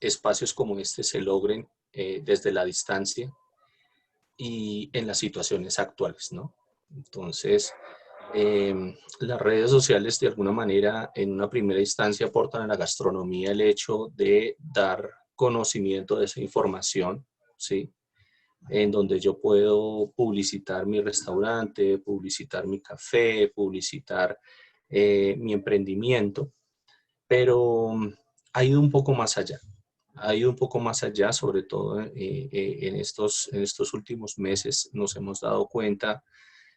espacios como este se logren desde la distancia y en las situaciones actuales, ¿no? Entonces, las redes sociales de alguna manera en una primera instancia aportan a la gastronomía el hecho de dar conocimiento de esa información, ¿sí? En donde yo puedo publicitar mi restaurante, publicitar mi café, publicitar mi emprendimiento, pero ha ido un poco más allá. Ha ido un poco más allá, sobre todo en estos últimos meses nos hemos dado cuenta,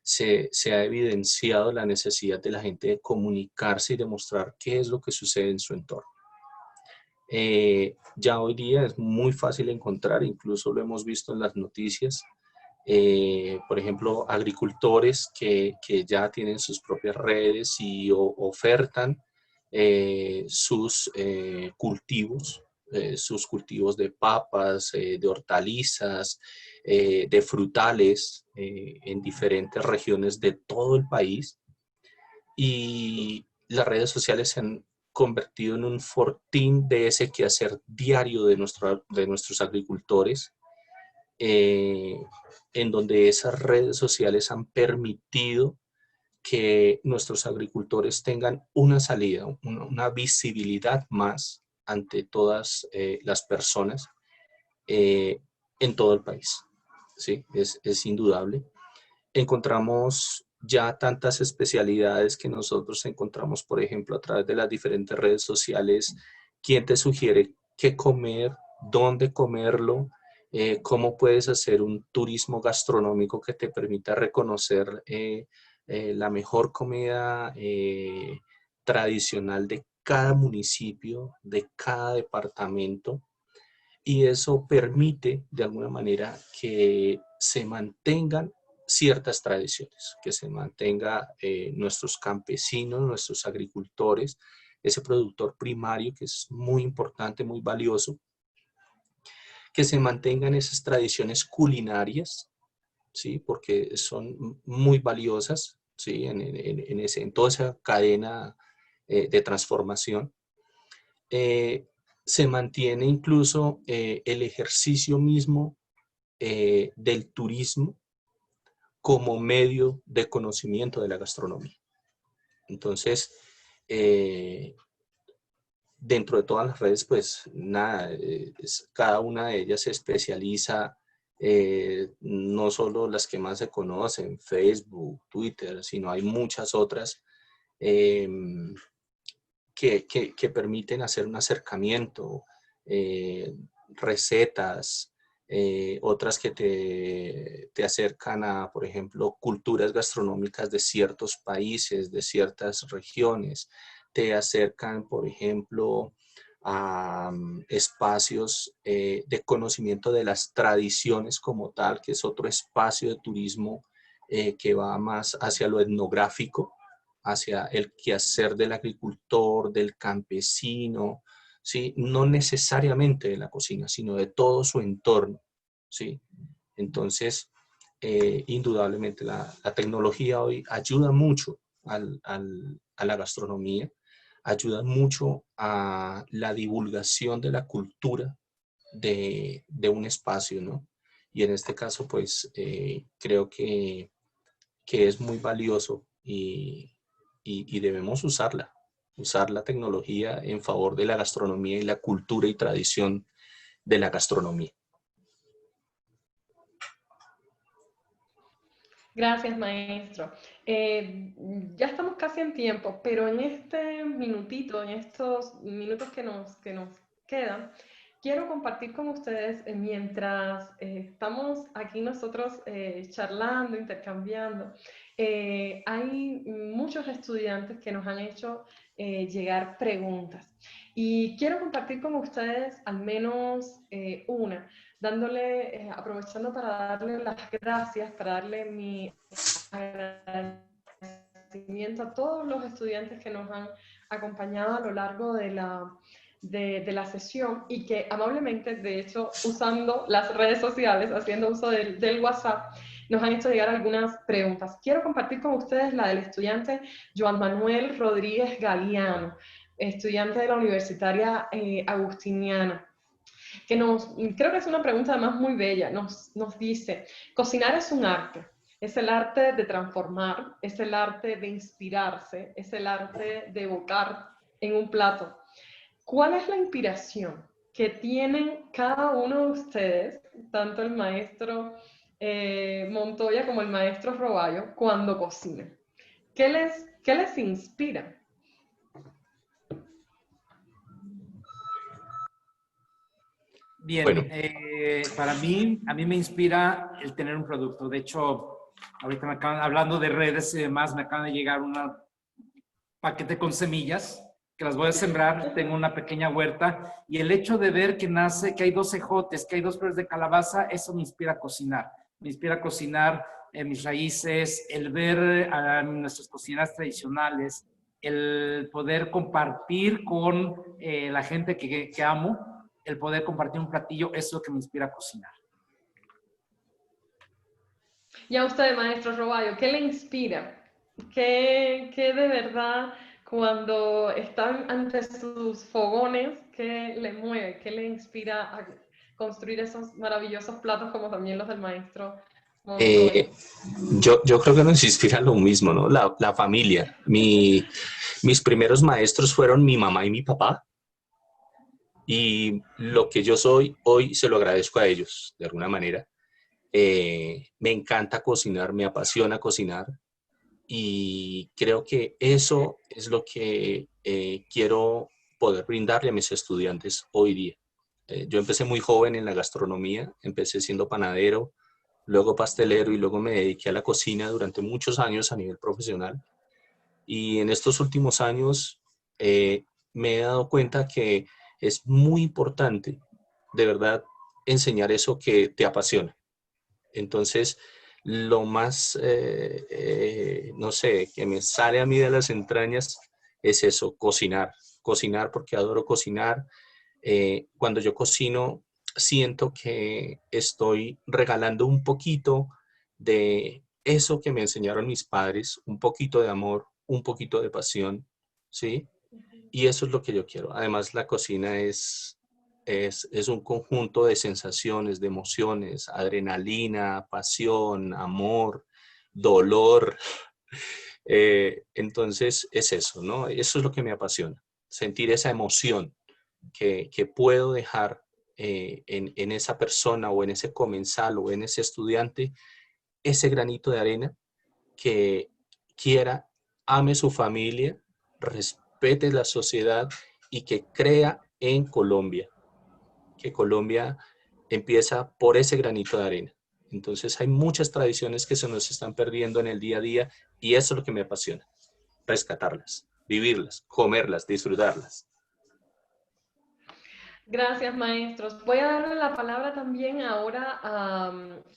se ha evidenciado la necesidad de la gente de comunicarse y demostrar qué es lo que sucede en su entorno. Ya hoy día es muy fácil encontrar, incluso lo hemos visto en las noticias, por ejemplo, agricultores que ya tienen sus propias redes y ofertan sus cultivos de papas, de hortalizas, de frutales en diferentes regiones de todo el país. Y las redes sociales se han convertido en un fortín de ese quehacer diario de nuestros agricultores, eh, en donde esas redes sociales han permitido que nuestros agricultores tengan una salida, una visibilidad más ante todas las personas en todo el país. ¿Sí? Es indudable. Encontramos ya tantas especialidades que nosotros encontramos, por ejemplo, a través de las diferentes redes sociales, quién te sugiere qué comer, dónde comerlo, cómo puedes hacer un turismo gastronómico que te permita reconocer la mejor comida tradicional de cada municipio, de cada departamento, y eso permite de alguna manera que se mantengan ciertas tradiciones, que se mantenga nuestros campesinos, nuestros agricultores, ese productor primario que es muy importante, muy valioso, que se mantengan esas tradiciones culinarias, ¿sí? Porque son muy valiosas, ¿sí? En toda esa cadena de transformación. se mantiene incluso el ejercicio mismo del turismo como medio de conocimiento de la gastronomía. Entonces, dentro de todas las redes, pues nada, cada una de ellas se especializa, no solo las que más se conocen, Facebook, Twitter, sino hay muchas otras eh, que permiten hacer un acercamiento, recetas, otras que te acercan a, por ejemplo, culturas gastronómicas de ciertos países, de ciertas regiones, te acercan, por ejemplo, a espacios de conocimiento de las tradiciones como tal, que es otro espacio de turismo que va más hacia lo etnográfico, hacia el quehacer del agricultor, del campesino, ¿sí? No necesariamente de la cocina, sino de todo su entorno, ¿sí? Entonces, indudablemente la tecnología hoy ayuda mucho a la gastronomía, ayuda mucho a la divulgación de la cultura de un espacio, ¿no? Y en este caso, pues, creo que es muy valioso y debemos usar la tecnología en favor de la gastronomía y la cultura y tradición de la gastronomía. Gracias, maestro. Ya estamos casi en tiempo, pero en este minutito, en estos minutos que nos quedan, quiero compartir con ustedes, mientras estamos aquí nosotros charlando, intercambiando, hay muchos estudiantes que nos han hecho llegar preguntas. Y quiero compartir con ustedes al menos una dándole, aprovechando para darle las gracias, para darle mi agradecimiento a todos los estudiantes que nos han acompañado a lo largo de la sesión y que amablemente, de hecho, usando las redes sociales, haciendo uso del WhatsApp, nos han hecho llegar algunas preguntas. Quiero compartir con ustedes la del estudiante Joan Manuel Rodríguez Galiano, estudiante de la Universitaria Agustiniana, que creo que es una pregunta además muy bella, nos dice, cocinar es un arte, es el arte de transformar, es el arte de inspirarse, es el arte de evocar en un plato. ¿Cuál es la inspiración que tienen cada uno de ustedes, tanto el maestro Montoya como el maestro Roballo, cuando cocinan? ¿Qué les inspira? Bien, Bueno, para mí, a mí me inspira el tener un producto. De hecho, ahorita hablando de redes y demás, me acaban de llegar un paquete con semillas que las voy a sembrar. Tengo una pequeña huerta y el hecho de ver que nace, que hay 2 ejotes, que hay 2 flores de calabaza, eso me inspira a cocinar. Me inspira a cocinar mis raíces, el ver a nuestras cocinas tradicionales, el poder compartir con la gente que amo, el poder compartir un platillo, eso es lo que me inspira a cocinar. Y a usted, maestro Roballo, ¿qué le inspira? ¿Qué de verdad, cuando están ante sus fogones, qué le mueve? ¿Qué le inspira a construir esos maravillosos platos como también los del maestro Montoya? eh, yo creo que nos inspira lo mismo, ¿no? La familia. Mis primeros maestros fueron mi mamá y mi papá. Y lo que yo soy hoy se lo agradezco a ellos, de alguna manera. Me encanta cocinar, me apasiona cocinar y creo que eso es lo que quiero poder brindarle a mis estudiantes hoy día. Yo empecé muy joven en la gastronomía, empecé siendo panadero, luego pastelero y luego me dediqué a la cocina durante muchos años a nivel profesional. Y en estos últimos años me he dado cuenta que es muy importante, de verdad, enseñar eso que te apasiona. Entonces, lo más, no sé, que me sale a mí de las entrañas es eso, cocinar. Cocinar porque adoro cocinar. Cuando yo cocino, siento que estoy regalando un poquito de eso que me enseñaron mis padres, un poquito de amor, un poquito de pasión, ¿sí? Y eso es lo que yo quiero. Además, la cocina es un conjunto de sensaciones, de emociones, adrenalina, pasión, amor, dolor. Entonces, es eso, ¿no? Eso es lo que me apasiona. Sentir esa emoción que puedo dejar en esa persona o en ese comensal o en ese estudiante, ese granito de arena que quiera, ame su familia, respete la sociedad y que crea en Colombia, que Colombia empieza por ese granito de arena. Entonces hay muchas tradiciones que se nos están perdiendo en el día a día y eso es lo que me apasiona, rescatarlas, vivirlas, comerlas, disfrutarlas. Gracias, maestros. Voy a darle la palabra también ahora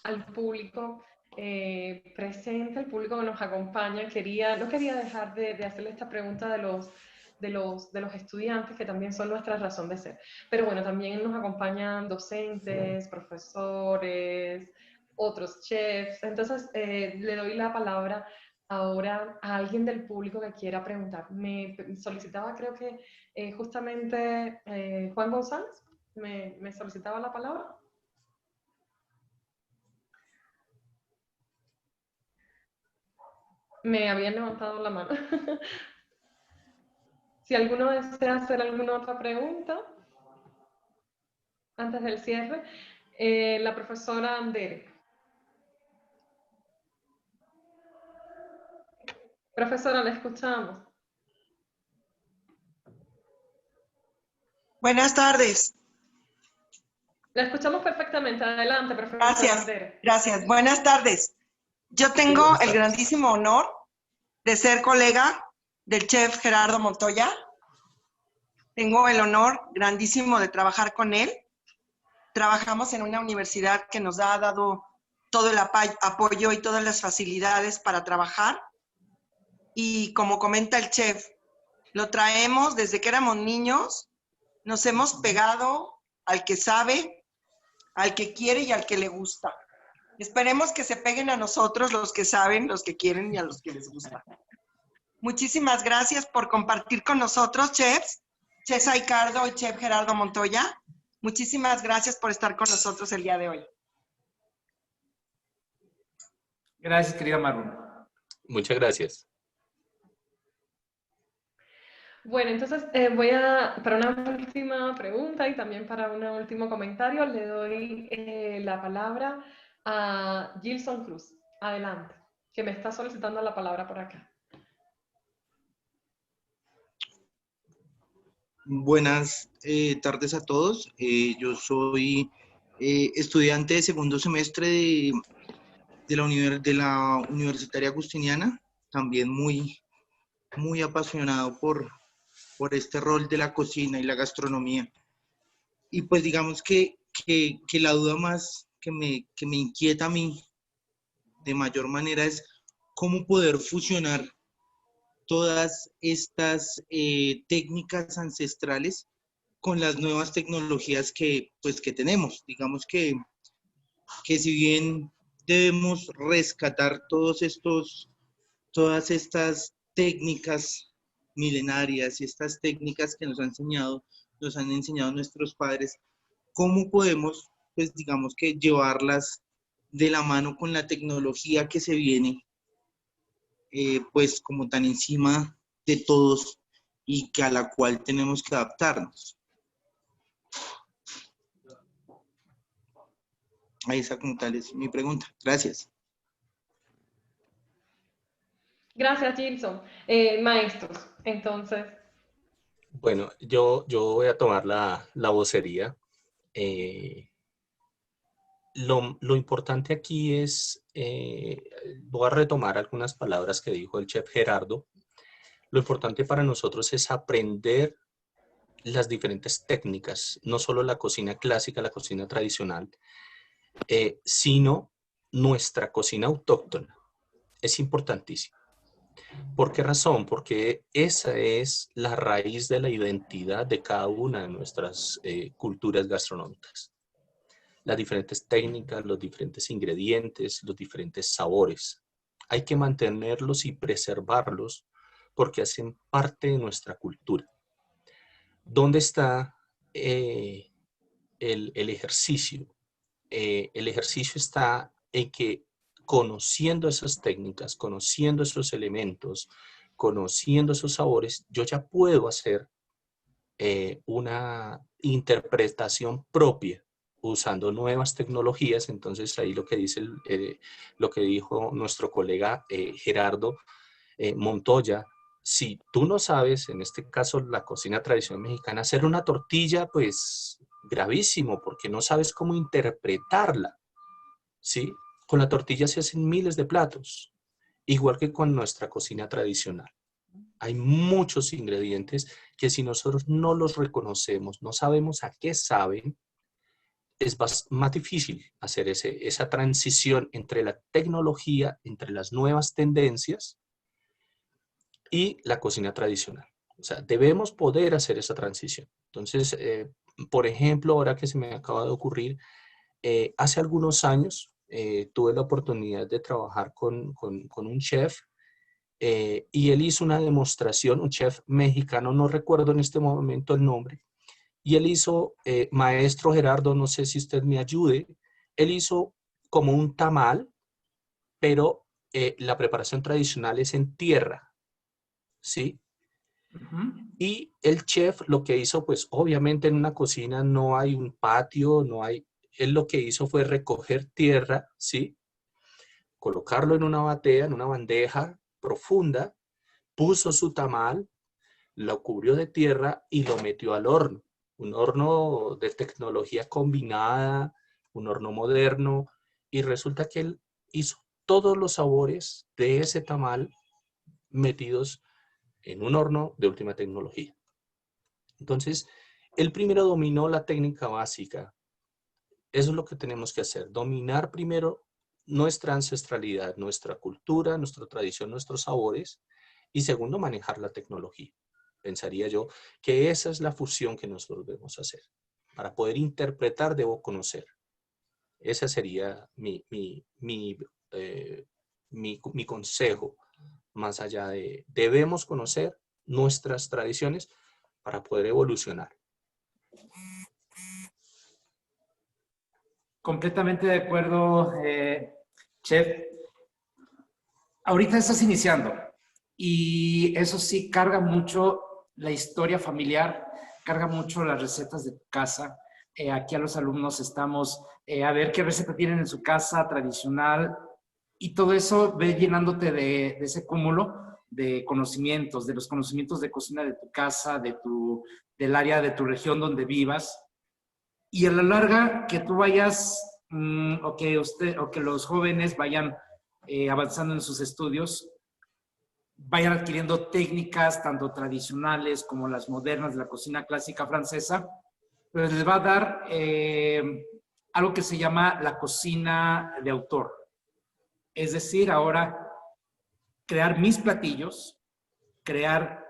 al público presente, al público que nos acompaña. No quería dejar de hacerle esta pregunta de los estudiantes, que también son nuestra razón de ser. Pero bueno, también nos acompañan docentes, profesores, otros chefs. Entonces, le doy la palabra ahora a alguien del público que quiera preguntar. Me solicitaba, creo que justamente Juan González me solicitaba la palabra. Me habían levantado la mano. Si alguno desea hacer alguna otra pregunta antes del cierre, la profesora Andere. Profesora, la escuchamos. Buenas tardes. La escuchamos perfectamente. Adelante, profesora Gracias, Andere. gracias. Buenas tardes. Yo Sí, tengo buenas el tardes. grandísimo honor de ser colega del chef Gerardo Montoya. Tengo el honor grandísimo de trabajar con él. Trabajamos en una universidad que nos ha dado todo el apoyo y todas las facilidades para trabajar. Y como comenta el chef, lo traemos desde que éramos niños. Nos hemos pegado al que sabe, al que quiere y al que le gusta. Esperemos que se peguen a nosotros, los que saben, los que quieren y a los que les gusta. Muchísimas gracias por compartir con nosotros, chefs, chef Saicardo y chef Gerardo Montoya. Muchísimas gracias por estar con nosotros el día de hoy. Gracias, querida Maru. Muchas gracias. Bueno, entonces para una última pregunta y también para un último comentario, le doy la palabra a Gilson Cruz. Adelante, que me está solicitando la palabra por acá. Buenas tardes a todos. Yo soy estudiante de segundo semestre de la Universitaria Agustiniana, también muy apasionado por este rol de la cocina y la gastronomía. Y pues digamos que la duda más que me inquieta a mí de mayor manera es cómo poder fusionar todas estas técnicas ancestrales con las nuevas tecnologías que tenemos. Digamos que si bien debemos rescatar todas estas técnicas milenarias y estas técnicas que nos han enseñado nuestros padres, ¿cómo podemos, pues digamos que llevarlas de la mano con la tecnología que se viene, pues como tan encima de todos y a la cual tenemos que adaptarnos? Ahí está como tal es mi pregunta. Gracias. Gracias, Gilson. Maestros, entonces. Bueno, yo voy a tomar la vocería. Lo importante aquí es, voy a retomar algunas palabras que dijo el chef Gerardo. Lo importante para nosotros es aprender las diferentes técnicas, no solo la cocina clásica, la cocina tradicional, sino nuestra cocina autóctona. Es importantísimo. ¿Por qué razón? Porque esa es la raíz de la identidad de cada una de nuestras culturas gastronómicas. Las diferentes técnicas, los diferentes ingredientes, los diferentes sabores. Hay que mantenerlos y preservarlos porque hacen parte de nuestra cultura. ¿Dónde está el ejercicio? El ejercicio está en que conociendo esas técnicas, conociendo esos elementos, conociendo esos sabores, yo ya puedo hacer una interpretación propia usando nuevas tecnologías. Entonces ahí lo que dice lo que dijo nuestro colega Gerardo Montoya, si tú no sabes, en este caso la cocina tradicional mexicana, hacer una tortilla, pues gravísimo, porque no sabes cómo interpretarla, ¿sí? Con la tortilla se hacen miles de platos, igual que con nuestra cocina tradicional. Hay muchos ingredientes que si nosotros no los reconocemos, no sabemos a qué saben, es más difícil hacer esa transición entre la tecnología, entre las nuevas tendencias y la cocina tradicional. O sea, debemos poder hacer esa transición. Entonces, por ejemplo, ahora que se me acaba de ocurrir, hace algunos años tuve la oportunidad de trabajar con un chef y él hizo una demostración, un chef mexicano, no recuerdo en este momento el nombre, y él hizo, maestro Gerardo, no sé si usted me ayude, él hizo como un tamal, pero la preparación tradicional es en tierra, ¿sí? Y el chef lo que hizo, pues obviamente en una cocina no hay un patio, no hay, él lo que hizo fue recoger tierra, ¿sí? Colocarlo en una batea, en una bandeja profunda, puso su tamal, lo cubrió de tierra y lo metió al horno. Un horno de tecnología combinada, un horno moderno, y resulta que él hizo todos los sabores de ese tamal metidos en un horno de última tecnología. Entonces, él primero dominó la técnica básica. Eso es lo que tenemos que hacer, dominar primero nuestra ancestralidad, nuestra cultura, nuestra tradición, nuestros sabores, y segundo, manejar la tecnología. Pensaría yo que esa es la fusión que nosotros debemos hacer. Para poder interpretar, debo conocer. Ese sería mi consejo, más allá de debemos conocer nuestras tradiciones para poder evolucionar. Completamente de acuerdo, Chef. Ahorita estás iniciando y eso sí carga mucho la historia familiar, carga mucho las recetas de tu casa. Aquí a los alumnos estamos a ver qué receta tienen en su casa tradicional y todo eso ve llenándote de ese cúmulo de conocimientos, de los conocimientos de cocina de tu casa, del área de tu región donde vivas. Y a la larga que tú vayas o que los jóvenes vayan avanzando en sus estudios, vayan adquiriendo técnicas tanto tradicionales como las modernas de la cocina clásica francesa, pues les va a dar algo que se llama la cocina de autor. Es decir, ahora crear mis platillos, crear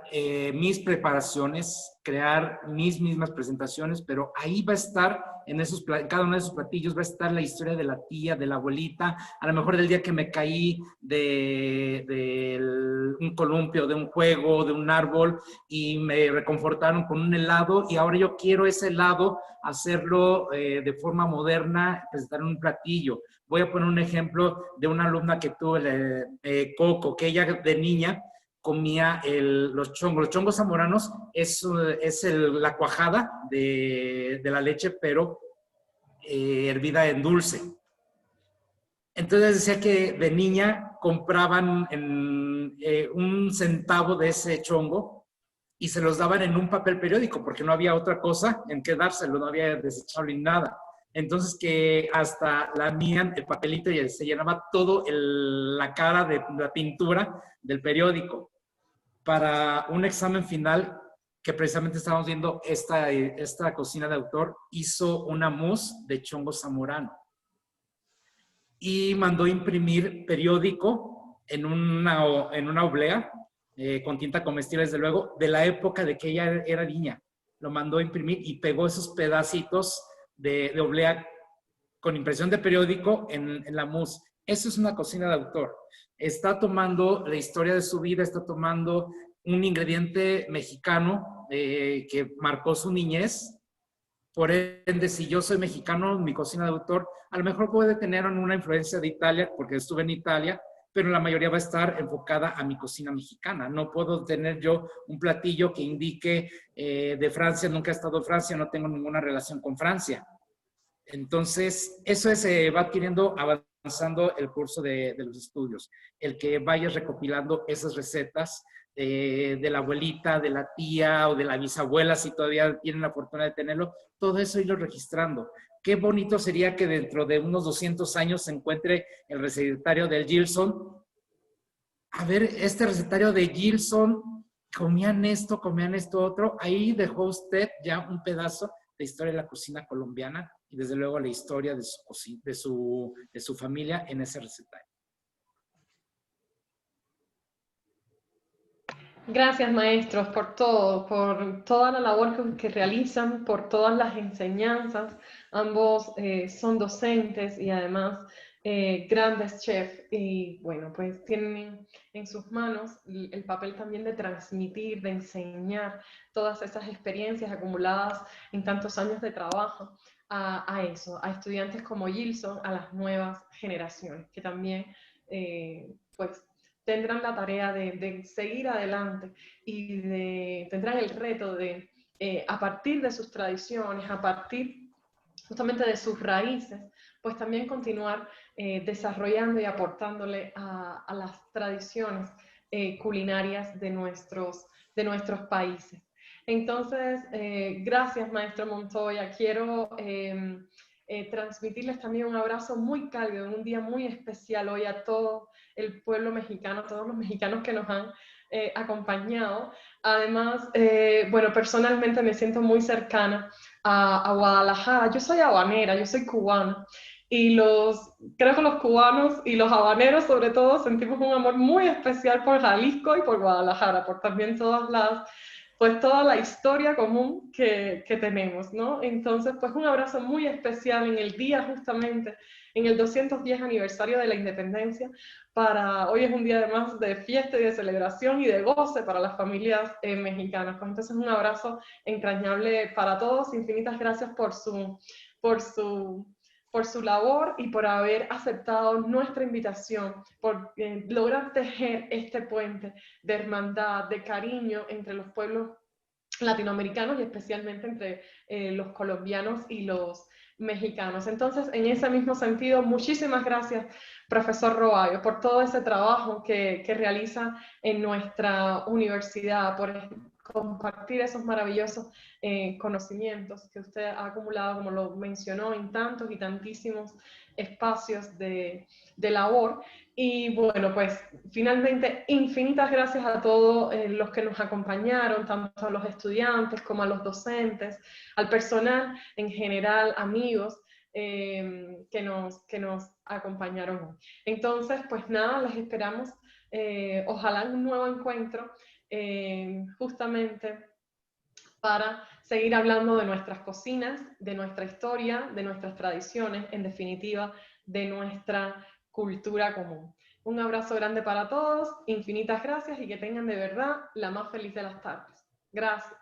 mis preparaciones, crear mis mismas presentaciones, pero ahí va a estar, en cada uno de esos platillos va a estar la historia de la tía, de la abuelita, a lo mejor del día que me caí de un columpio, de un juego, de un árbol, y me reconfortaron con un helado, y ahora yo quiero ese helado hacerlo de forma moderna, presentar un platillo. Voy a poner un ejemplo de una alumna que tuve, Coco, que ella de niña comía los chongos. Los chongos zamoranos es la cuajada de la leche, pero hervida en dulce. Entonces decía que de niña compraban un centavo de ese chongo y se los daban en un papel periódico porque no había otra cosa en que dárselo, no había desechable ni nada. Entonces que hasta lamían el papelito y se llenaba todo la cara de la pintura del periódico. Para un examen final, que precisamente estábamos viendo esta cocina de autor, hizo una mousse de chongo zamorano y mandó imprimir periódico en una oblea con tinta comestible, desde luego, de la época de que ella era niña. Lo mandó a imprimir y pegó esos pedacitos de oblea con impresión de periódico en la mousse. Eso es una cocina de autor. Está tomando la historia de su vida, está tomando un ingrediente mexicano que marcó su niñez. Por ende, si yo soy mexicano, mi cocina de autor a lo mejor puede tener una influencia de Italia, porque estuve en Italia, pero la mayoría va a estar enfocada a mi cocina mexicana. No puedo tener yo un platillo que indique de Francia, nunca he estado en Francia, no tengo ninguna relación con Francia. Entonces, eso va adquiriendo, avanzando el curso de los estudios, el que vayas recopilando esas recetas de la abuelita, de la tía o de la bisabuela, si todavía tienen la fortuna de tenerlo, todo eso irlo registrando. Qué bonito sería que dentro de unos 200 años se encuentre el recetario del Gilson. A ver, este recetario de Gilson, comían esto otro. Ahí dejó usted ya un pedazo de historia de la cocina colombiana y desde luego la historia de su familia en ese recetario. Gracias, maestros, por todo, por toda la labor que realizan, por todas las enseñanzas. Ambos son docentes y además grandes chefs. Y bueno, pues tienen en sus manos el papel también de transmitir, de enseñar todas esas experiencias acumuladas en tantos años de trabajo a estudiantes como Gilson, a las nuevas generaciones, que también pues tendrán la tarea de seguir adelante y tendrán el reto de, a partir de sus tradiciones, a partir justamente de sus raíces, pues también continuar desarrollando y aportándole a las tradiciones culinarias de nuestros países. Entonces, gracias, maestro Montoya. Quiero transmitirles también un abrazo muy cálido en un día muy especial hoy a todo el pueblo mexicano, a todos los mexicanos que nos han acompañado. Además, bueno, personalmente me siento muy cercana a Guadalajara. Yo soy habanera, yo soy cubana. Y creo que los cubanos y los habaneros sobre todo sentimos un amor muy especial por Jalisco y por Guadalajara, por también pues toda la historia común que tenemos, ¿no? Entonces, pues un abrazo muy especial en el día justamente, en el 210 aniversario de la independencia. Hoy es un día además de fiesta y de celebración y de goce para las familias mexicanas. Pues entonces un abrazo entrañable para todos. Infinitas gracias por su labor y por haber aceptado nuestra invitación, por lograr tejer este puente de hermandad, de cariño entre los pueblos latinoamericanos y especialmente entre los colombianos y los mexicanos. Entonces, en ese mismo sentido, muchísimas gracias, profesor Roayo, por todo ese trabajo que realiza en nuestra universidad, por compartir esos maravillosos conocimientos que usted ha acumulado, como lo mencionó, en tantos y tantísimos espacios de labor. Y bueno, pues finalmente infinitas gracias a todos los que nos acompañaron, tanto a los estudiantes como a los docentes, al personal en general, amigos que nos acompañaron hoy. Entonces, pues nada, les esperamos, ojalá en un nuevo encuentro, justamente para seguir hablando de nuestras cocinas, de nuestra historia, de nuestras tradiciones, en definitiva, de nuestra cultura común. Un abrazo grande para todos, infinitas gracias y que tengan de verdad la más feliz de las tardes. Gracias.